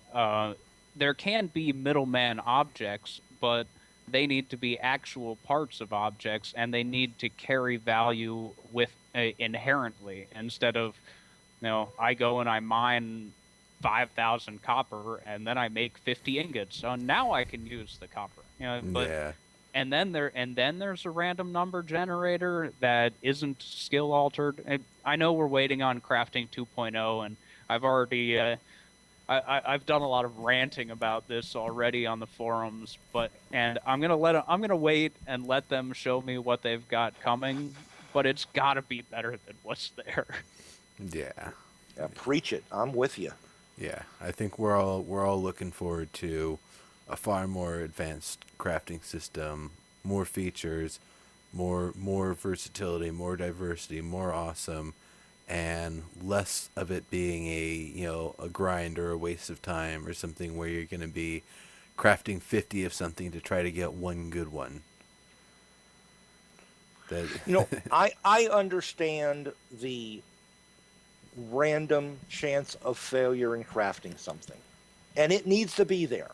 [SPEAKER 3] There can be middleman objects, but they need to be actual parts of objects, and they need to carry value with inherently, instead of, I go and I mine 5,000 copper, and then I make 50 ingots. So now I can use the copper. But
[SPEAKER 1] Yeah.
[SPEAKER 3] and then there's a random number generator that isn't skill altered. I know we're waiting on crafting 2.0, and I've already I've done a lot of ranting about this already on the forums, and I'm gonna wait and let them show me what they've got coming, but it's got to be better than what's there.
[SPEAKER 1] Yeah.
[SPEAKER 2] Yeah, preach it. I'm with you.
[SPEAKER 1] Yeah. I think we're all looking forward to a far more advanced crafting system, more features, more versatility, more diversity, more awesome, and less of it being a grind or a waste of time or something where you're going to be crafting 50 of something to try to get one good one. That
[SPEAKER 2] I understand the random chance of failure in crafting something, and it needs to be there.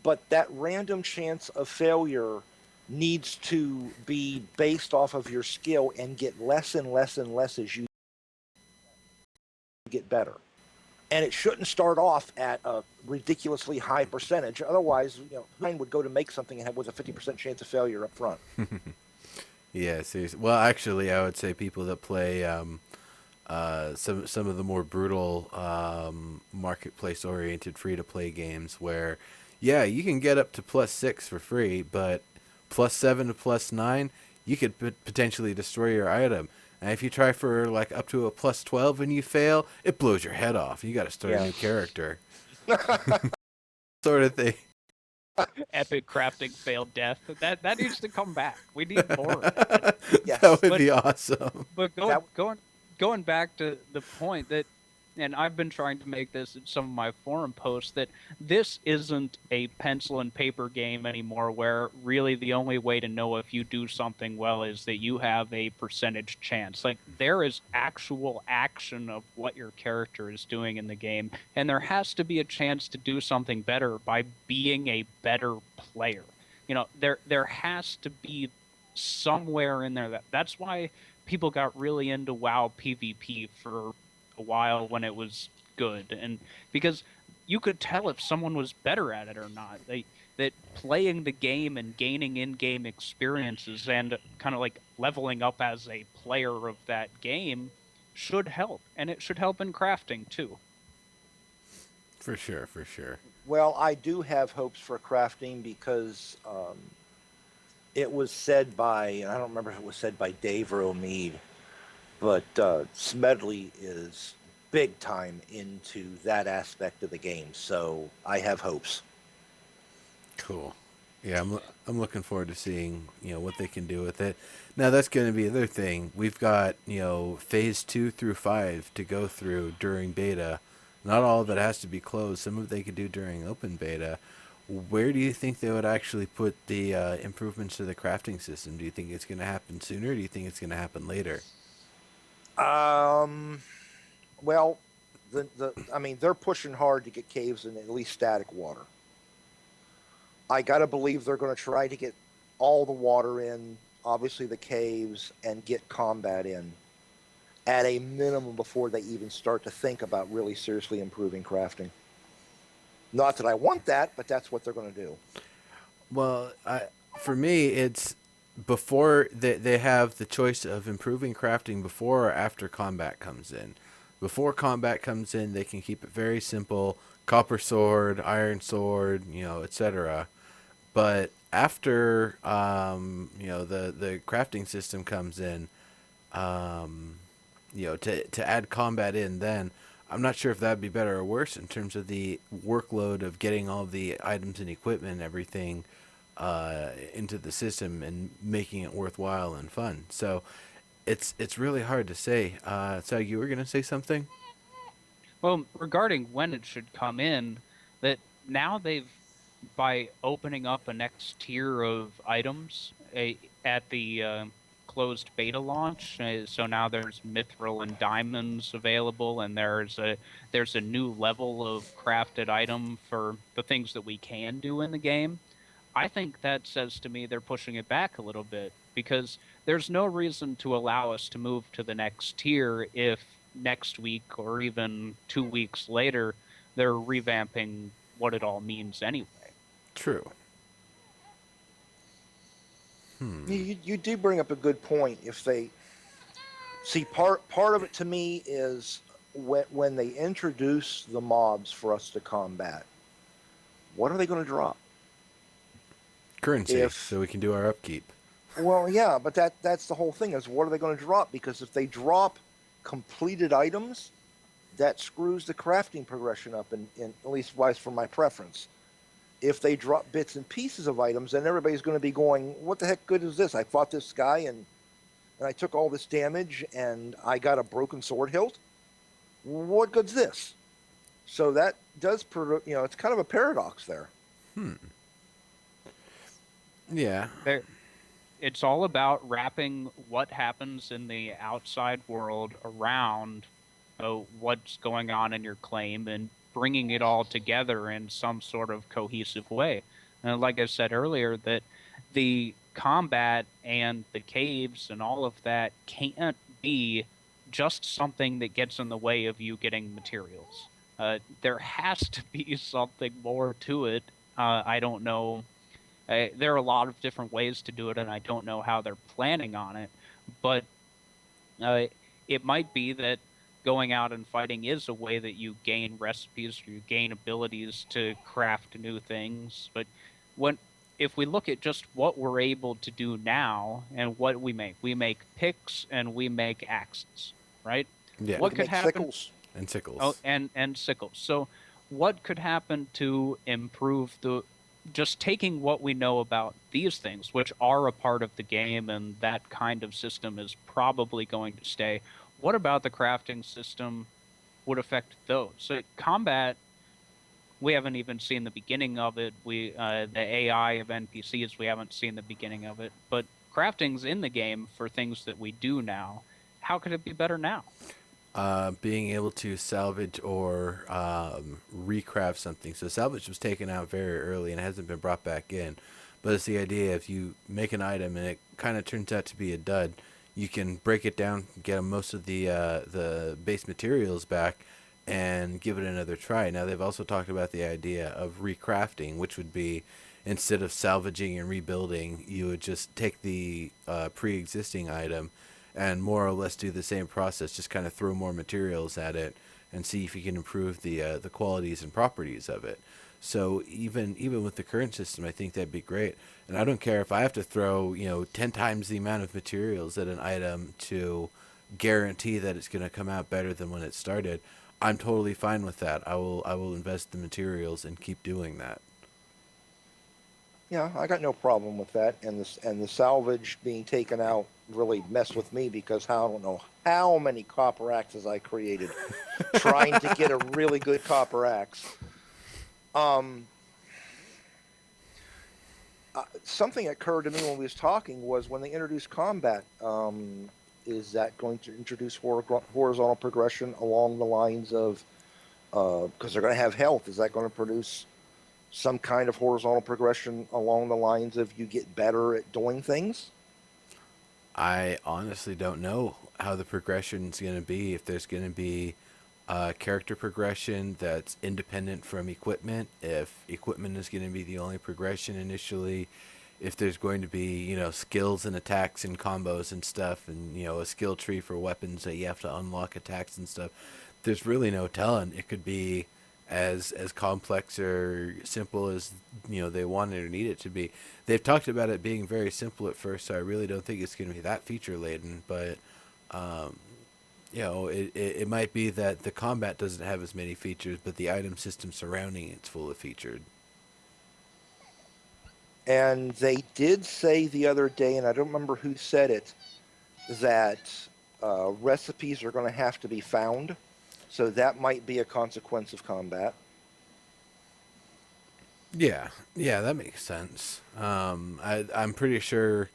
[SPEAKER 2] But that random chance of failure needs to be based off of your skill and get less and less and less as you get better. And it shouldn't start off at a ridiculously high percentage. Otherwise, mine would go to make something and have with a 50% chance of failure up front.
[SPEAKER 1] Yeah, seriously. Well, actually, I would say people that play some of the more brutal marketplace oriented free to play games where, yeah, you can get up to +6 for free, but +7 to +9, you could potentially destroy your item. And if you try for like up to a +12 and you fail, it blows your head off. You got to start a new character, sort of thing.
[SPEAKER 3] Epic crafting failed death. That needs to come back. We need more of it.
[SPEAKER 2] Yes.
[SPEAKER 1] That would be awesome.
[SPEAKER 3] But going back to the point that, and I've been trying to make this in some of my forum posts, that this isn't a pencil and paper game anymore, where really the only way to know if you do something well is that you have a percentage chance. Like, there is actual action of what your character is doing in the game, and there has to be a chance to do something better by being a better player. There has to be somewhere in there that's why people got really into WoW PvP for a while when it was good, and because you could tell if someone was better at it or not. That playing the game and gaining in-game experiences and kind of like leveling up as a player of that game should help, and it should help in crafting too.
[SPEAKER 1] For sure, for sure.
[SPEAKER 2] Well, I do have hopes for crafting because it was said by, I don't remember if it was said by Dave or O'Mead, but Smedley is big time into that aspect of the game, so I have hopes.
[SPEAKER 1] Cool. Yeah, I'm looking forward to seeing what they can do with it. Now that's going to be another thing. We've got phase 2 through 5 to go through during beta. Not all of it has to be closed. Some of it they could do during open beta. Where do you think they would actually put the improvements to the crafting system? Do you think it's going to happen sooner? Or do you think it's going to happen later?
[SPEAKER 2] Well, I mean, they're pushing hard to get caves in at least static water. I gotta believe they're going to try to get all the water in, obviously the caves, and get combat in at a minimum before they even start to think about really seriously improving crafting. Not that I want that, but that's what they're going to do.
[SPEAKER 1] Well, for me, it's before they have the choice of improving crafting before or after combat comes in. Before combat comes in, they can keep it very simple: copper sword, iron sword, etc. But after the crafting system comes in, to add combat in, then I'm not sure if that'd be better or worse in terms of the workload of getting all the items and equipment and everything into the system and making it worthwhile and fun. So it's really hard to say. So you were gonna say something?
[SPEAKER 3] Well, regarding when it should come in, that now by opening up a next tier of items at the closed beta launch. So now there's mithril and diamonds available, and there's a new level of crafted item for the things that we can do in the game. I think that says to me they're pushing it back a little bit, because there's no reason to allow us to move to the next tier if next week or even 2 weeks later they're revamping what it all means anyway.
[SPEAKER 1] True. Hmm.
[SPEAKER 2] You do bring up a good point. If they see part of it to me is when they introduce the mobs for us to combat, what are they going to drop?
[SPEAKER 1] Currency,
[SPEAKER 2] If
[SPEAKER 1] so we can do our upkeep.
[SPEAKER 2] Well, yeah, but that's the whole thing is what are they going to drop? Because if they drop completed items, that screws the crafting progression up, in at least wise for my preference. If they drop bits and pieces of items, then everybody's going to be going, "What the heck good is this? I fought this guy and I took all this damage and I got a broken sword hilt. What good's this?" So that does, it's kind of a paradox there.
[SPEAKER 1] Hmm. Yeah.
[SPEAKER 3] There, it's all about wrapping what happens in the outside world around what's going on in your claim and bringing it all together in some sort of cohesive way. And like I said earlier, that the combat and the caves and all of that can't be just something that gets in the way of you getting materials. There has to be something more to it. I don't know. There are a lot of different ways to do it, and I don't know how they're planning on it. But uh, it might be that going out and fighting is a way that you gain recipes or you gain abilities to craft new things. But when if we look at just what we're able to do now and what we make picks and we make axes, right?
[SPEAKER 1] Yeah.
[SPEAKER 2] We
[SPEAKER 3] What
[SPEAKER 2] can
[SPEAKER 3] could
[SPEAKER 2] make
[SPEAKER 3] happen?
[SPEAKER 2] sickles.
[SPEAKER 1] And sickles.
[SPEAKER 3] Oh, and sickles. So, what could happen to improve the just taking what we know about these things, which are a part of the game, and that kind of system is probably going to stay. What about the crafting system would affect those? So combat, we haven't even seen the beginning of it. The AI of NPCs, we haven't seen the beginning of it. But crafting's in the game for things that we do now. How could it be better now?
[SPEAKER 1] Being able to salvage or recraft something. So salvage was taken out very early and hasn't been brought back in. But it's the idea if you make an item and it kind of turns out to be a dud, you can break it down, get most of the base materials back, and give it another try. Now they've also talked about the idea of recrafting, which would be instead of salvaging and rebuilding, you would just take the pre-existing item and more or less do the same process, just kind of throw more materials at it and see if you can improve the qualities and properties of it. So even with the current system, I think that'd be great. And I don't care if I have to throw 10 times the amount of materials at an item to guarantee that it's going to come out better than when it started. I'm totally fine with that. I will invest the materials and keep doing that.
[SPEAKER 2] Yeah, I got no problem with that. And the salvage being taken out really messed with me because I don't know how many copper axes I created trying to get a really good copper axe. Something that occurred to me when we was talking was when they introduced combat. Is that going to introduce horizontal progression along the lines of because they're going to have health? Is that going to produce some kind of horizontal progression along the lines of you get better at doing things?
[SPEAKER 1] I honestly don't know how the progression is going to be. If there's going to be character progression that's independent from equipment, if equipment is going to be the only progression initially, if there's going to be skills and attacks and combos and stuff, and a skill tree for weapons that you have to unlock attacks and stuff. There's really no telling. It could be as complex or simple as they want it or need it to be. They've talked about it being very simple at first, so I really don't think it's going to be that feature laden. But it might be that the combat doesn't have as many features, but the item system surrounding it's full of featured.
[SPEAKER 2] And they did say the other day, and I don't remember who said it, that recipes are going to have to be found. So that might be a consequence of combat.
[SPEAKER 1] Yeah, that makes sense. I'm pretty sure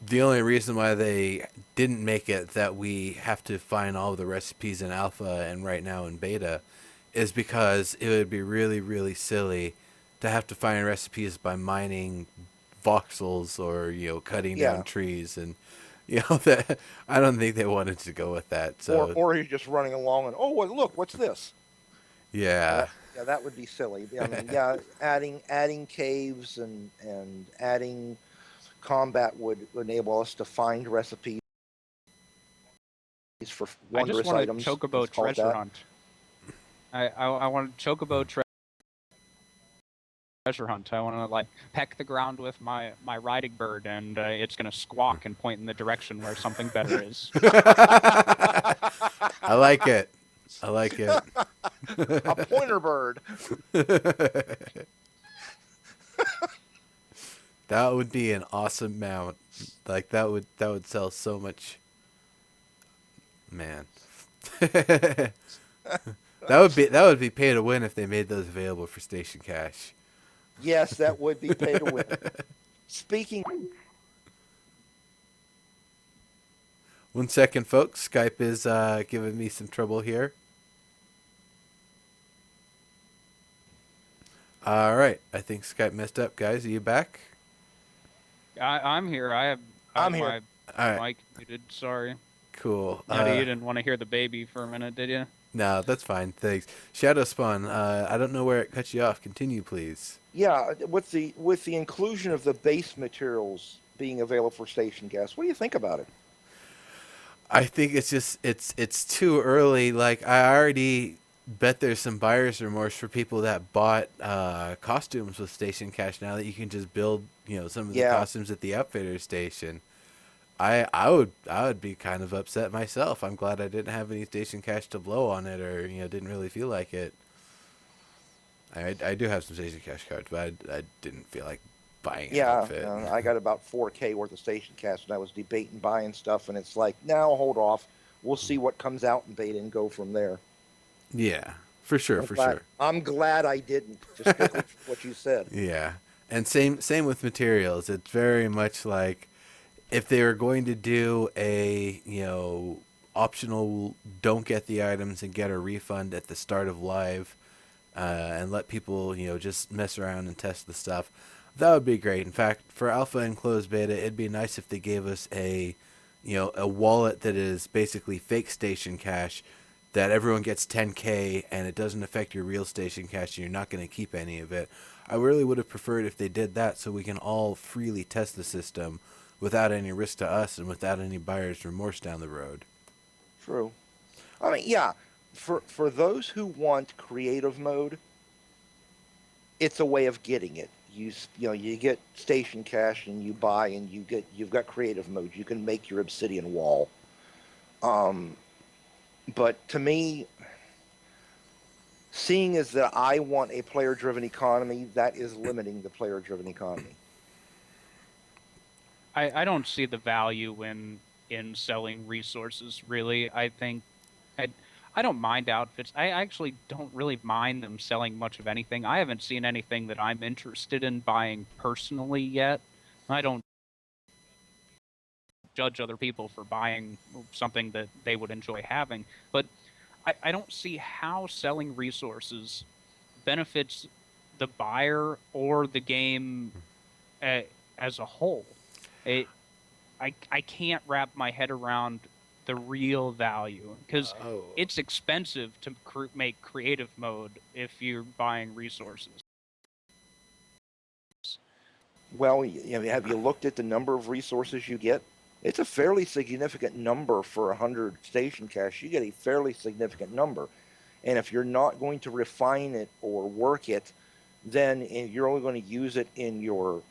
[SPEAKER 1] the only reason why they didn't make it that we have to find all of the recipes in alpha and right now in beta is because it would be really, really silly to have to find recipes by mining voxels or cutting
[SPEAKER 2] Yeah.
[SPEAKER 1] down trees and that I don't think they wanted to go with that. So
[SPEAKER 2] Or you're just running along and, oh, well, look, what's this?
[SPEAKER 1] Yeah.
[SPEAKER 2] Yeah, that would be silly. I mean, yeah, adding caves and adding combat would enable us to find recipes for
[SPEAKER 3] I just
[SPEAKER 2] wondrous
[SPEAKER 3] want a
[SPEAKER 2] items.
[SPEAKER 3] chocobo
[SPEAKER 2] Let's call it
[SPEAKER 3] treasure
[SPEAKER 2] that.
[SPEAKER 3] hunt. I want a chocobo treasure hunt. I want to like peck the ground with my riding bird, and it's gonna squawk and point in the direction where something better is.
[SPEAKER 1] I like it. I like it.
[SPEAKER 2] A pointer bird.
[SPEAKER 1] That would be an awesome mount. Like that would sell so much, man. That would be pay to win if they made those available for station cash.
[SPEAKER 2] Yes, that would be pay to win. Speaking,
[SPEAKER 1] 1 second, folks. Skype is giving me some trouble here. All right, I think Skype messed up, guys. Are you back?
[SPEAKER 3] I'm here. I
[SPEAKER 2] I'm
[SPEAKER 3] have
[SPEAKER 2] here.
[SPEAKER 3] my
[SPEAKER 1] All right,
[SPEAKER 3] mic muted. Sorry.
[SPEAKER 1] cool.
[SPEAKER 3] No, you didn't want to hear the baby for a minute, did you?
[SPEAKER 1] No, that's fine. Thanks. Shadowspawn. I don't know where it cut you off. Continue, please.
[SPEAKER 2] Yeah, with the inclusion of the base materials being available for station gas, what do you think about it?
[SPEAKER 1] I think it's just it's too early. Like I already bet there's some buyer's remorse for people that bought costumes with station cash now that you can just build, some of the
[SPEAKER 2] Yeah,
[SPEAKER 1] costumes at the upfitter station. I would be kind of upset myself. I'm glad I didn't have any station cash to blow on it, or didn't really feel like it. I do have some station cash cards, but I didn't feel like buying an
[SPEAKER 2] yeah.
[SPEAKER 1] outfit.
[SPEAKER 2] I got about 4K worth of station gas, and I was debating buying stuff, and it's like, now hold off. We'll see what comes out in beta and go from there.
[SPEAKER 1] Yeah, for sure, for sure.
[SPEAKER 2] I'm glad I didn't, just strictly for what you said.
[SPEAKER 1] Yeah, and same with materials. It's very much like if they were going to do a optional don't get the items and get a refund at the start of live, and let people just mess around and test the stuff, that would be great. In fact, for alpha and closed beta, it'd be nice if they gave us a wallet that is basically fake station cash, that everyone gets 10K and it doesn't affect your real station cash and you're not going to keep any of it. I really would have preferred if they did that so we can all freely test the system without any risk to us and without any buyer's remorse down the road.
[SPEAKER 2] True. I mean, yeah, for those who want creative mode, it's a way of getting it. You get station cash and you buy and you've got creative mode. You can make your obsidian wall. Um, but to me, seeing as that I want a player-driven economy, that is limiting the player-driven economy.
[SPEAKER 3] I don't see the value in selling resources really. I think I I don't mind outfits. I actually don't really mind them selling much of anything. I haven't seen anything that I'm interested in buying personally yet. I don't judge other people for buying something that they would enjoy having, but I don't see how selling resources benefits the buyer or the game uh, as a whole. It, I can't wrap my head around the real value because
[SPEAKER 1] Oh,
[SPEAKER 3] it's expensive to make creative mode if you're buying resources.
[SPEAKER 2] Well, have you looked at the number of resources you get? It's a fairly significant number for 100 station cash. You get a fairly significant number. And if you're not going to refine it or work it, then you're only going to use it in your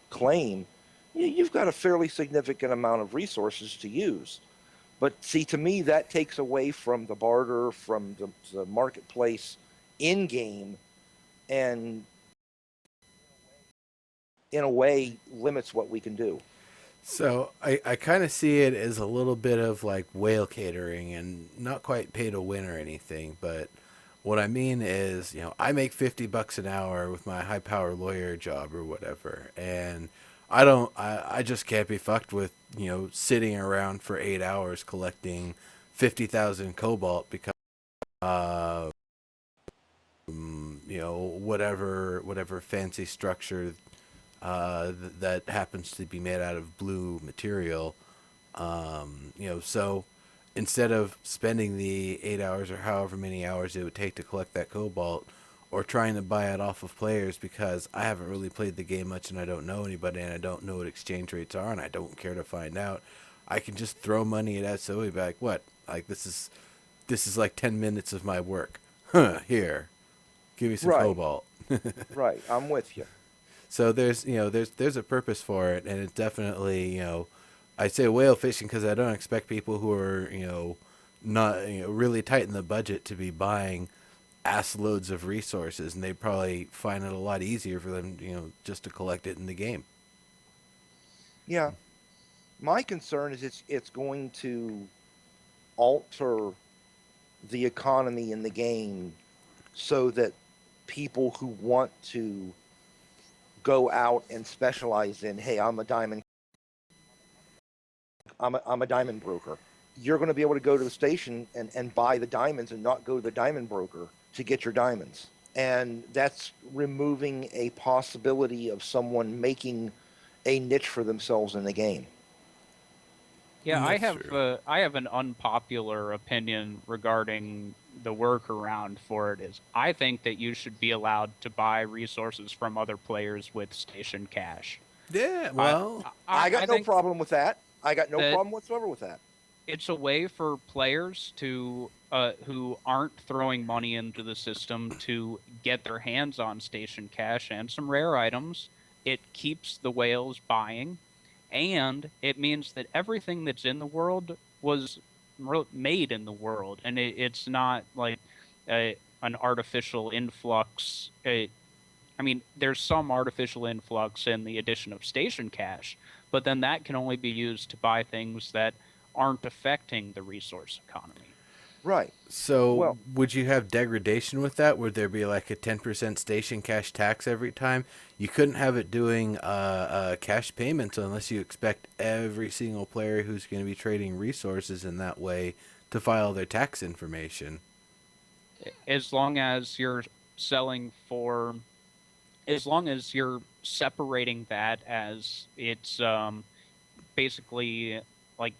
[SPEAKER 2] claim. You've got a fairly significant amount of resources to use. But see, to me, that takes away from the barter, from the marketplace in game, and in a way limits what we can do.
[SPEAKER 1] so I kind of see it as a little bit of like whale catering and not quite pay to win or anything, but what I mean is, I make $50 an hour with my high power lawyer job or whatever, and I just can't be fucked with, sitting around for 8 hours collecting 50,000 cobalt because, uh, whatever fancy structure that happens to be made out of blue material. So instead of spending the 8 hours or however many hours it would take to collect that cobalt, or trying to buy it off of players because I haven't really played the game much and I don't know anybody and I don't know what exchange rates are and I don't care to find out, I can just throw money at SOE and be like, what? Like this is like 10 minutes of my work. Huh, here. Give me some
[SPEAKER 2] Right.
[SPEAKER 1] cobalt.
[SPEAKER 2] Right. I'm with you.
[SPEAKER 1] So there's a purpose for it, and it's definitely I say whale fishing because I don't expect people who are not really tight in the budget to be buying ass loads of resources, and they probably find it a lot easier for them just to collect it in the game.
[SPEAKER 2] Yeah. My concern is it's going to alter the economy in the game so that people who want to go out and specialize in, hey, I'm a diamond broker. You're going to be able to go to the station and buy the diamonds and not go to the diamond broker to get your diamonds. And that's removing a possibility of someone making a niche for themselves in the game.
[SPEAKER 3] Yeah, I
[SPEAKER 1] That's
[SPEAKER 3] have
[SPEAKER 1] true.
[SPEAKER 3] I have an unpopular opinion regarding the workaround for it. Is I think that you should be allowed to buy resources from other players with station cash.
[SPEAKER 1] Yeah,
[SPEAKER 3] I
[SPEAKER 1] well,
[SPEAKER 3] I
[SPEAKER 2] No
[SPEAKER 3] think
[SPEAKER 2] problem with that. I got no
[SPEAKER 3] that
[SPEAKER 2] problem whatsoever with that.
[SPEAKER 3] it's a way for players to who aren't throwing money into the system to get their hands on station cash and some rare items. It keeps the whales buying, and it means that everything that's in the world was made in the world, and it's not like an artificial influx. I mean, there's some artificial influx in the addition of station cash, but then that can only be used to buy things that aren't affecting the resource economy.
[SPEAKER 2] Right.
[SPEAKER 1] so
[SPEAKER 2] Well,
[SPEAKER 1] would you have degradation with that? Would there be like a 10% station cash tax every time? You couldn't have it doing cash payments unless you expect every single player who's going to be trading resources in that way to file their tax information.
[SPEAKER 3] As long as you're selling for, as long as you're separating that as it's basically like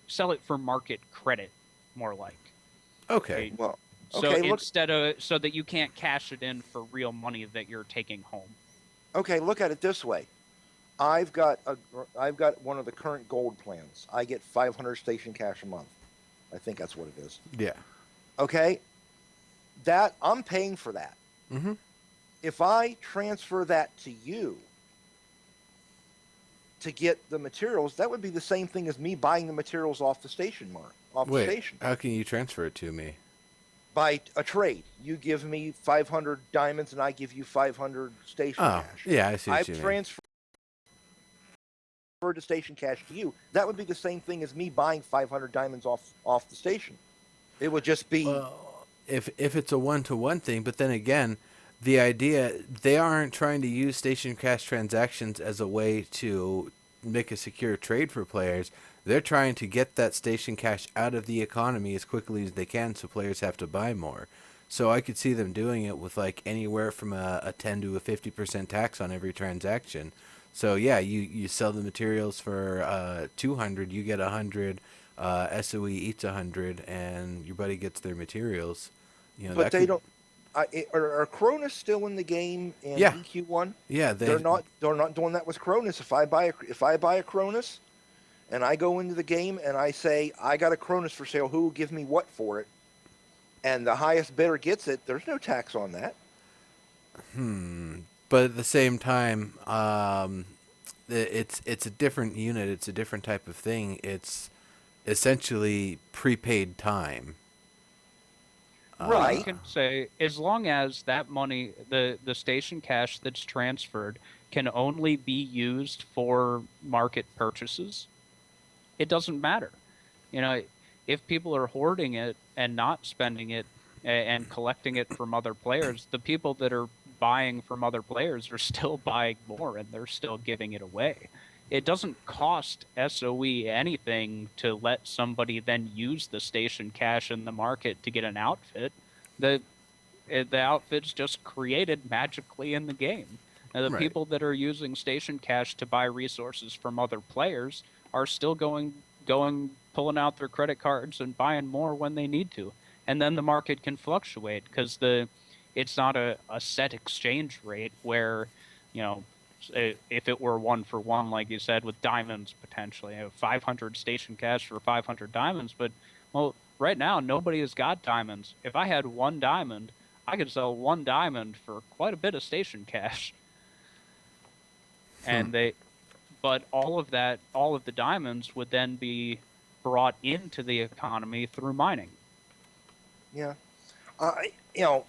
[SPEAKER 3] sell it for market credit, more like.
[SPEAKER 1] Okay.
[SPEAKER 3] Okay.
[SPEAKER 2] well,
[SPEAKER 3] So
[SPEAKER 2] okay. Look,
[SPEAKER 3] instead of so that you can't cash it in for real money that you're taking home.
[SPEAKER 2] okay. Look at it this way. I've got a, I've got one of the current gold plans. I get 500 station cash a month. I think that's what it is.
[SPEAKER 1] Yeah.
[SPEAKER 2] Okay, that I'm paying for that.
[SPEAKER 1] Mm-hmm.
[SPEAKER 2] If I transfer that to you to get the materials, that would be the same thing as me buying the materials off the station, Mark, off the
[SPEAKER 1] Wait,
[SPEAKER 2] station
[SPEAKER 1] how can you transfer it to me?
[SPEAKER 2] by a trade. You give me 500 diamonds, and I give you 500 station
[SPEAKER 1] Oh,
[SPEAKER 2] cash.
[SPEAKER 1] yeah, I see what
[SPEAKER 2] I've
[SPEAKER 1] you mean.
[SPEAKER 2] transferred the station cash to you. That would be the same thing as me buying 500 diamonds off the station. It would just be
[SPEAKER 1] Well, if it's a one-to-one thing, but then again, the idea they aren't trying to use station cash transactions as a way to make a secure trade for players. They're trying to get that station cash out of the economy as quickly as they can, so players have to buy more. So I could see them doing it with like anywhere from a 10 to a 50% tax on every transaction. So yeah, you sell the materials for 200, you get 100. SOE eats 100, and your buddy gets their materials.
[SPEAKER 2] but
[SPEAKER 1] That
[SPEAKER 2] they
[SPEAKER 1] could.
[SPEAKER 2] don't. Are Cronus still in the game in
[SPEAKER 1] Yeah,
[SPEAKER 2] EQ1?
[SPEAKER 1] yeah.
[SPEAKER 2] They're
[SPEAKER 1] They.
[SPEAKER 2] not. They're not doing that with Cronus. If I buy a Cronus and I go into the game and I say I got a Cronus for sale, who will give me what for it? And the highest bidder gets it. There's no tax on that.
[SPEAKER 1] But at the same time, it's a different unit. It's a different type of thing. It's essentially prepaid time.
[SPEAKER 3] Well, you
[SPEAKER 2] Right.
[SPEAKER 3] can say as long as that money, the station cash that's transferred, can only be used for market purchases, it doesn't matter. You know, if people are hoarding it and not spending it and collecting it from other players, the people that are buying from other players are still buying more and they're still giving it away. It doesn't cost SOE anything to let somebody then use the station cash in the market to get an outfit. The the outfit's just created magically in the game. Now, the
[SPEAKER 1] Right.
[SPEAKER 3] people that are using station cash to buy resources from other players are still going pulling out their credit cards and buying more when they need to. And then the market can fluctuate because it's not a set exchange rate where, you know, if it were 1-for-1, like you said, with diamonds potentially, 500 station cash for 500 diamonds. But, well, right now, nobody has got diamonds. If I had 1 diamond, I could sell 1 diamond for quite a bit of station cash. And but all of the diamonds would then be brought into the economy through mining.
[SPEAKER 2] Yeah. You know,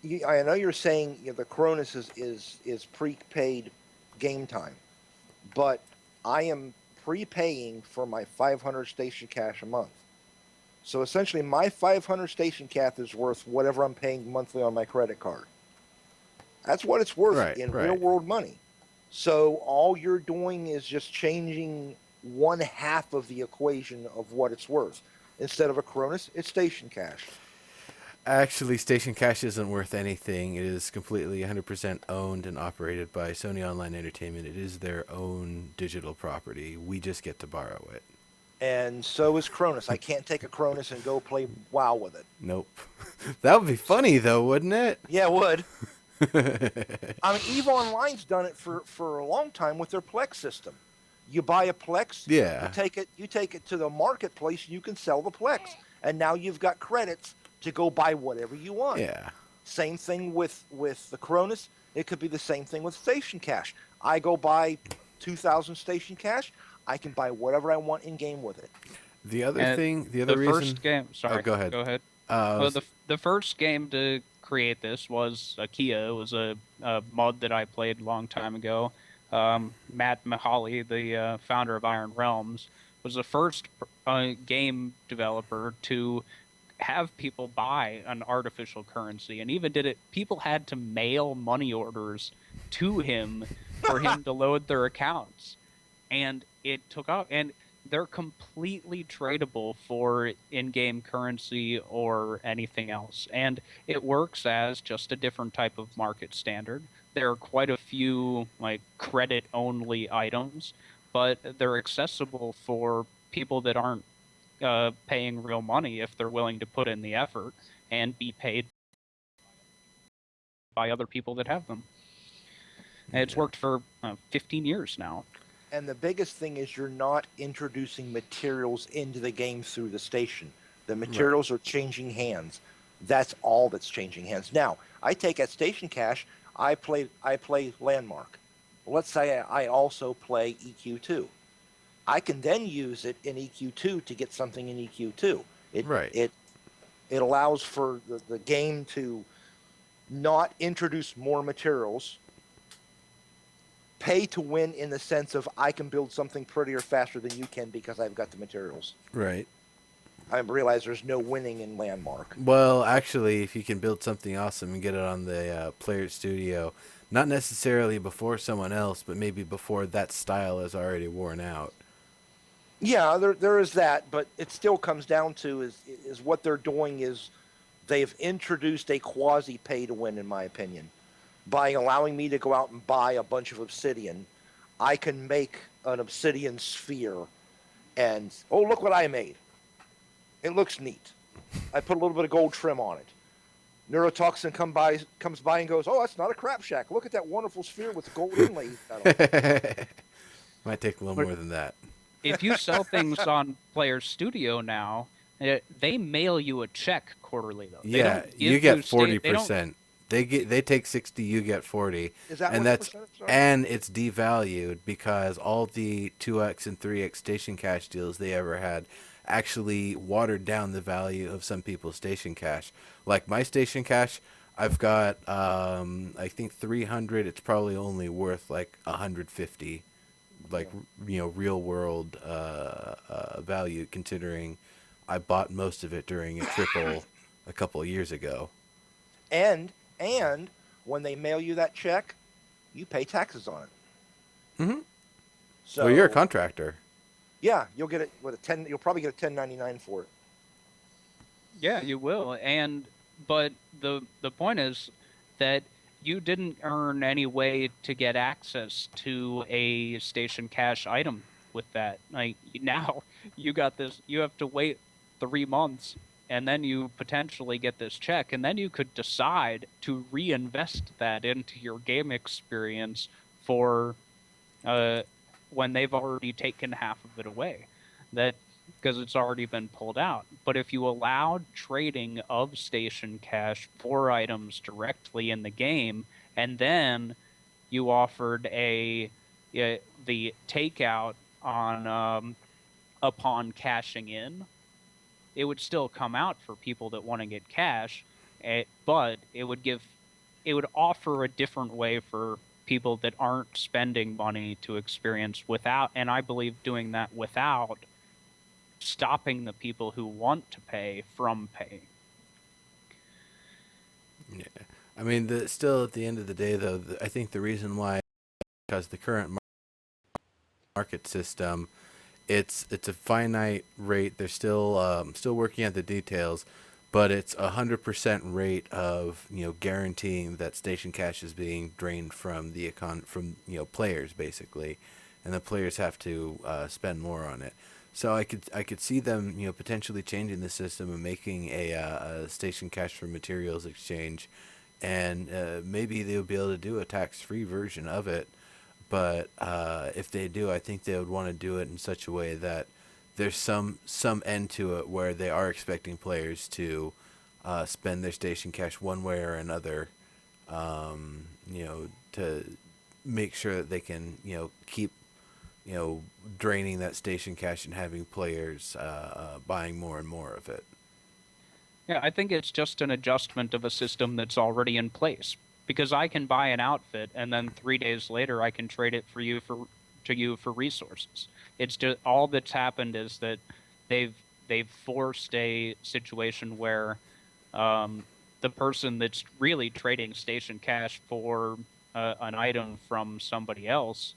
[SPEAKER 2] I know you're saying the Cronus is prepaid game time, but I am prepaying for my 500 station cash a month. So essentially, my 500 station cash is worth whatever I'm paying monthly on my credit card. That's what it's worth in real world money. So all you're doing is just changing 1/2 of the equation of what it's worth. Instead of a Cronus, it's station cash.
[SPEAKER 1] Actually, Station Cash isn't worth anything. It is completely 100% owned and operated by Sony Online Entertainment. It is their own digital property. We just get to borrow it.
[SPEAKER 2] And so is Cronus. I can't take a Cronus and go play WoW with it.
[SPEAKER 1] Nope. That would be funny, though, wouldn't it?
[SPEAKER 2] Yeah, it would. I mean, EVE Online's done it for a long time with their Plex system. You buy a Plex,
[SPEAKER 1] yeah.
[SPEAKER 2] You take it to the marketplace, you can sell the Plex, and now you've got credits to go buy whatever you want.
[SPEAKER 1] Yeah.
[SPEAKER 2] Same thing with the Cronus. It could be the same thing with Station Cash. I go buy 2,000 Station Cash. I can buy whatever I want in game with it.
[SPEAKER 1] The other reason.
[SPEAKER 3] First game. Sorry.
[SPEAKER 1] Oh, go ahead.
[SPEAKER 3] Go ahead. Well, the first game to create this was Akia. It was a mod that I played a long time ago. Matt Mihaly, the founder of Iron Realms, was the first game developer to have people buy an artificial currency, and even did it. People had to mail money orders to him for him to load their accounts, and it took off. And they're completely tradable for in-game currency or anything else, and it works as just a different type of market standard. There are quite a few like credit-only items, but they're accessible for people that aren't paying real money if they're willing to put in the effort and be paid by other people that have them. And it's worked for 15 years now.
[SPEAKER 2] And the biggest thing is you're not introducing materials into the game through the station. The materials are changing hands. That's all that's changing hands. Now, I take at Station Cash, I play Landmark. Let's say I also play EQ2. I can then use it in EQ2 to get something in EQ2. It allows for the game to not introduce more materials, pay to win in the sense of I can build something prettier faster than you can because I've got the materials.
[SPEAKER 1] Right.
[SPEAKER 2] I realize there's no winning in Landmark.
[SPEAKER 1] Well, actually, if you can build something awesome and get it on the player studio, not necessarily before someone else, but maybe before that style is already worn out.
[SPEAKER 2] Yeah, there is that, but it still comes down to is what they're doing is they've introduced a quasi pay to win, in my opinion. By allowing me to go out and buy a bunch of obsidian, I can make an obsidian sphere and, oh, look what I made. It looks neat. I put a little bit of gold trim on it. Neurotoxin comes by and goes, oh, that's not a crap shack. Look at that wonderful sphere with gold inlay.
[SPEAKER 1] Might take a little more than that.
[SPEAKER 3] If you sell things on Player Studio now, they mail you a check quarterly, though.
[SPEAKER 1] Yeah, you get 40%. They take 60, you get 40.
[SPEAKER 2] Is that
[SPEAKER 1] and
[SPEAKER 2] that's
[SPEAKER 1] and it's devalued because all the 2x and 3x station cash deals they ever had actually watered down the value of some people's station cash. Like my station cash, I've got I think 300. It's probably only worth like 150, like real world value, considering I bought most of it during a triple a couple of years ago.
[SPEAKER 2] And when they mail you that check, you pay taxes on it.
[SPEAKER 1] Mm-hmm.
[SPEAKER 2] So
[SPEAKER 1] well, you're a contractor.
[SPEAKER 2] Yeah, you'll get it with a 10. You'll probably get a 1099 for it.
[SPEAKER 3] Yeah, you will. But the point is that you didn't earn any way to get access to a station cash item. with that. Like now, you got this. You have to wait 3 months, and then you potentially get this check, and then you could decide to reinvest that into your game experience for uh, when they've already taken half of it away. That because it's already been pulled out. But if you allowed trading of station cash for items directly in the game, and then you offered the takeout on upon cashing in, it would still come out for people that want to get cash, but it would offer a different way for people that aren't spending money to experience without, and I believe doing that without stopping the people who want to pay from paying.
[SPEAKER 1] Yeah. I mean, still at the end of the day, though, I think the reason why, because the current market system, it's a finite rate. They're still working out the details, but it's 100% rate of guaranteeing that station cash is being drained from the from players basically, and the players have to spend more on it. So I could see them potentially changing the system and making a station cash for materials exchange, and maybe they'll be able to do a tax-free version of it. But if they do, I think they would want to do it in such a way that there's some end to it where they are expecting players to spend their station cash one way or another, to make sure that they can keep draining that station cash and having players buying more and more of it.
[SPEAKER 3] Yeah, I think it's just an adjustment of a system that's already in place. Because I can buy an outfit and then 3 days later I can trade it for you for resources. It's just all that's happened is that they've forced a situation where the person that's really trading station cash for an item from somebody else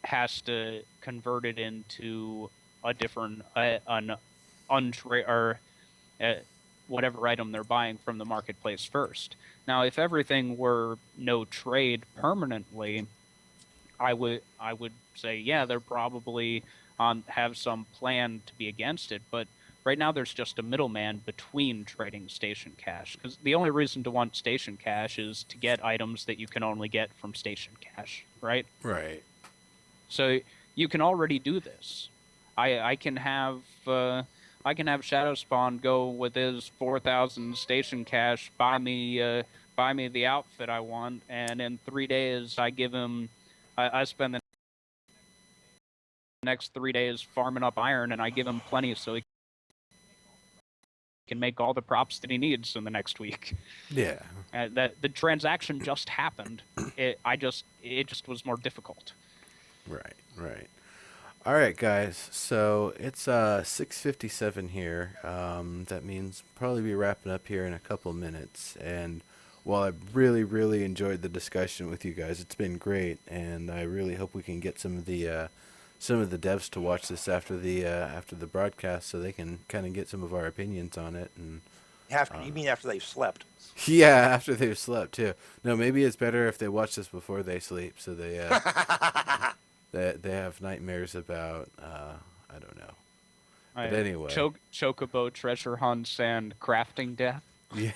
[SPEAKER 3] has to convert it into a different an untra- or whatever item they're buying from the marketplace first. Now, if everything were no trade permanently, I would say yeah, they're probably on have some plan to be against it. But right now, there's just a middleman between trading station cash, because the only reason to want station cash is to get items that you can only get from station cash, right?
[SPEAKER 1] Right.
[SPEAKER 3] So you can already do this. I can have Shadowspawn go with his 4,000 station cash, buy me the outfit I want, and in 3 days I give him I spend the next 3 days farming up iron, and I give him plenty so he can make all the props that he needs in the next week.
[SPEAKER 1] Yeah.
[SPEAKER 3] That the transaction just happened. It just was more difficult.
[SPEAKER 1] Right. Right. All right, guys. So it's 6:57 here. That means probably be wrapping up here in a couple minutes. And while I really enjoyed the discussion with you guys, it's been great, and I really hope we can get some of the devs to watch this after the broadcast, so they can kind of get some of our opinions on it. And
[SPEAKER 2] You mean after they've slept?
[SPEAKER 1] yeah, after they've slept too. No, maybe it's better if they watch this before they sleep, so they they have nightmares about I don't know. But anyway,
[SPEAKER 3] Chocobo treasure hunts and crafting death.
[SPEAKER 1] yeah,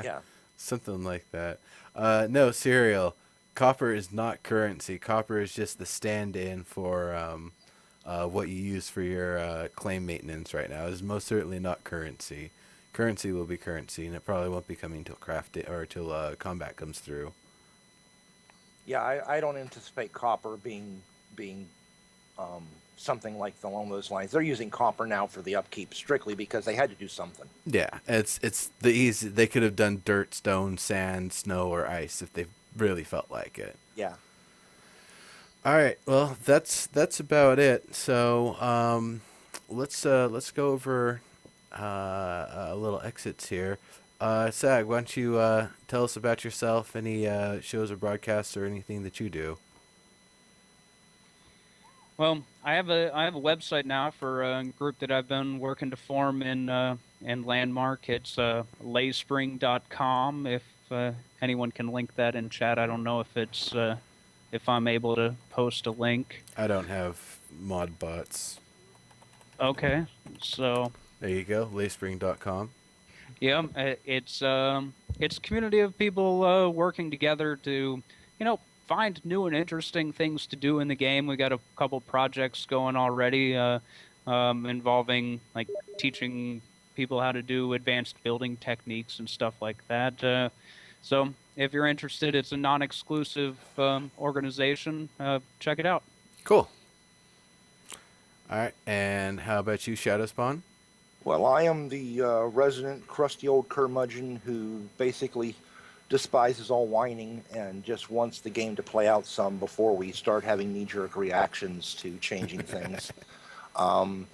[SPEAKER 2] Yeah.
[SPEAKER 1] something like that. No, Serial. Copper is not currency. Copper is just the stand-in for what you use for your claim maintenance right now. It's most certainly not currency. Currency will be currency, and it probably won't be coming till till combat comes through.
[SPEAKER 2] Yeah, I don't anticipate copper being something like along those lines. They're using copper now for the upkeep strictly because they had to do something.
[SPEAKER 1] Yeah, it's the easy. They could have done dirt, stone, sand, snow, or ice if they really felt like it.
[SPEAKER 2] Yeah.
[SPEAKER 1] All right. Well, that's about it. So let's go over a little exits here. Tsagh, why don't you tell us about yourself, any shows or broadcasts or anything that you do?
[SPEAKER 3] Well, I have a website now for a group that I've been working to form in Landmark. It's layspring.com. If anyone can link that in chat, I don't know if if I'm able to post a link.
[SPEAKER 1] I don't have mod bots.
[SPEAKER 3] Okay, so
[SPEAKER 1] There you go, layspring.com.
[SPEAKER 3] yeah, it's a community of people working together to, find new and interesting things to do in the game. We got a couple projects going already, involving like teaching people how to do advanced building techniques and stuff like that. So if you're interested, it's a non-exclusive organization. Check it out.
[SPEAKER 1] Cool. All right, and how about you, Shadowspawn?
[SPEAKER 2] Well, I am the resident crusty old curmudgeon who basically despises all whining and just wants the game to play out some before we start having knee-jerk reactions to changing things. At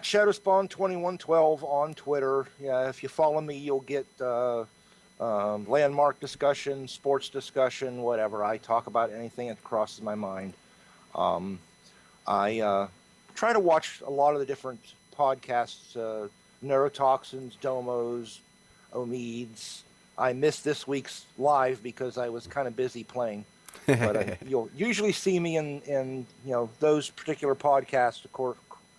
[SPEAKER 2] Shadowspawn 2112 on Twitter. Yeah, if you follow me, you'll get landmark discussion, sports discussion, whatever. I talk about anything that crosses my mind. I try to watch a lot of the different podcasts, neurotoxins, domos, omeeds. I missed this week's live because I was kind of busy playing. But you'll usually see me in those particular podcasts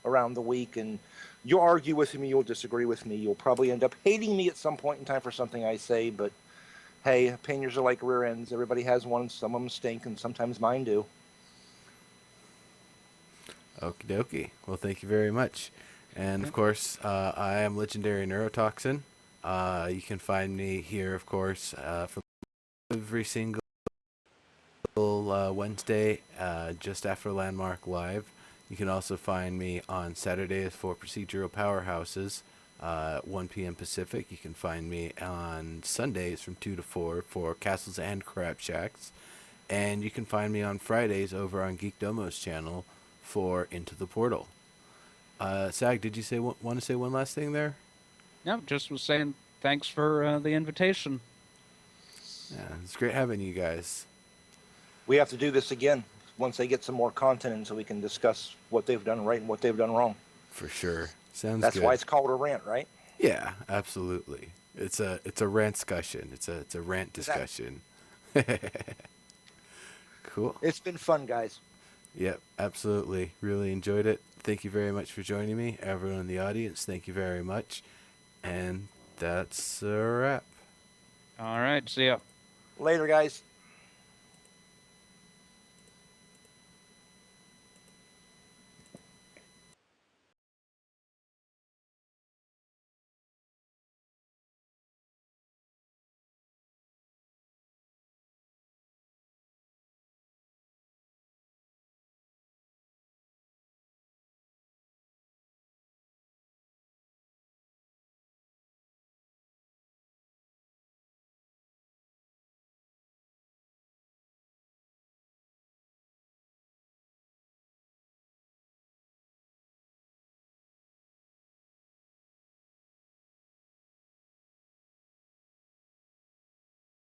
[SPEAKER 2] around the week, and you'll argue with me, you'll disagree with me, you'll probably end up hating me at some point in time for something I say. But hey, opinions are like rear ends. Everybody has one. Some of them stink, and sometimes mine do.
[SPEAKER 1] Okie dokie. Well, thank you very much. And of course, I am Legendary Neurotoxin. You can find me here, of course, from every single Wednesday, just after Landmark Live. You can also find me on Saturdays for Procedural Powerhouses, 1 p.m. Pacific. You can find me on Sundays from 2 to 4 for Castles and Crap Shacks. And you can find me on Fridays over on Geek Domo's channel for Into the Portal. Tsagh, did you want to say one last thing there?
[SPEAKER 3] No, just was saying thanks for the invitation.
[SPEAKER 1] Yeah, it's great having you guys.
[SPEAKER 2] We have to do this again once they get some more content in so we can discuss what they've done right and what they've done wrong.
[SPEAKER 1] For sure. Sounds
[SPEAKER 2] That's
[SPEAKER 1] good.
[SPEAKER 2] why it's called a rant, right?
[SPEAKER 1] Yeah, absolutely. It's a rant discussion. It's a rant discussion. Cool.
[SPEAKER 2] It's been fun, guys.
[SPEAKER 1] Yep, absolutely. Really enjoyed it. Thank you very much for joining me. Everyone in the audience, thank you very much. And that's a wrap.
[SPEAKER 3] All right, see ya.
[SPEAKER 2] Later, guys.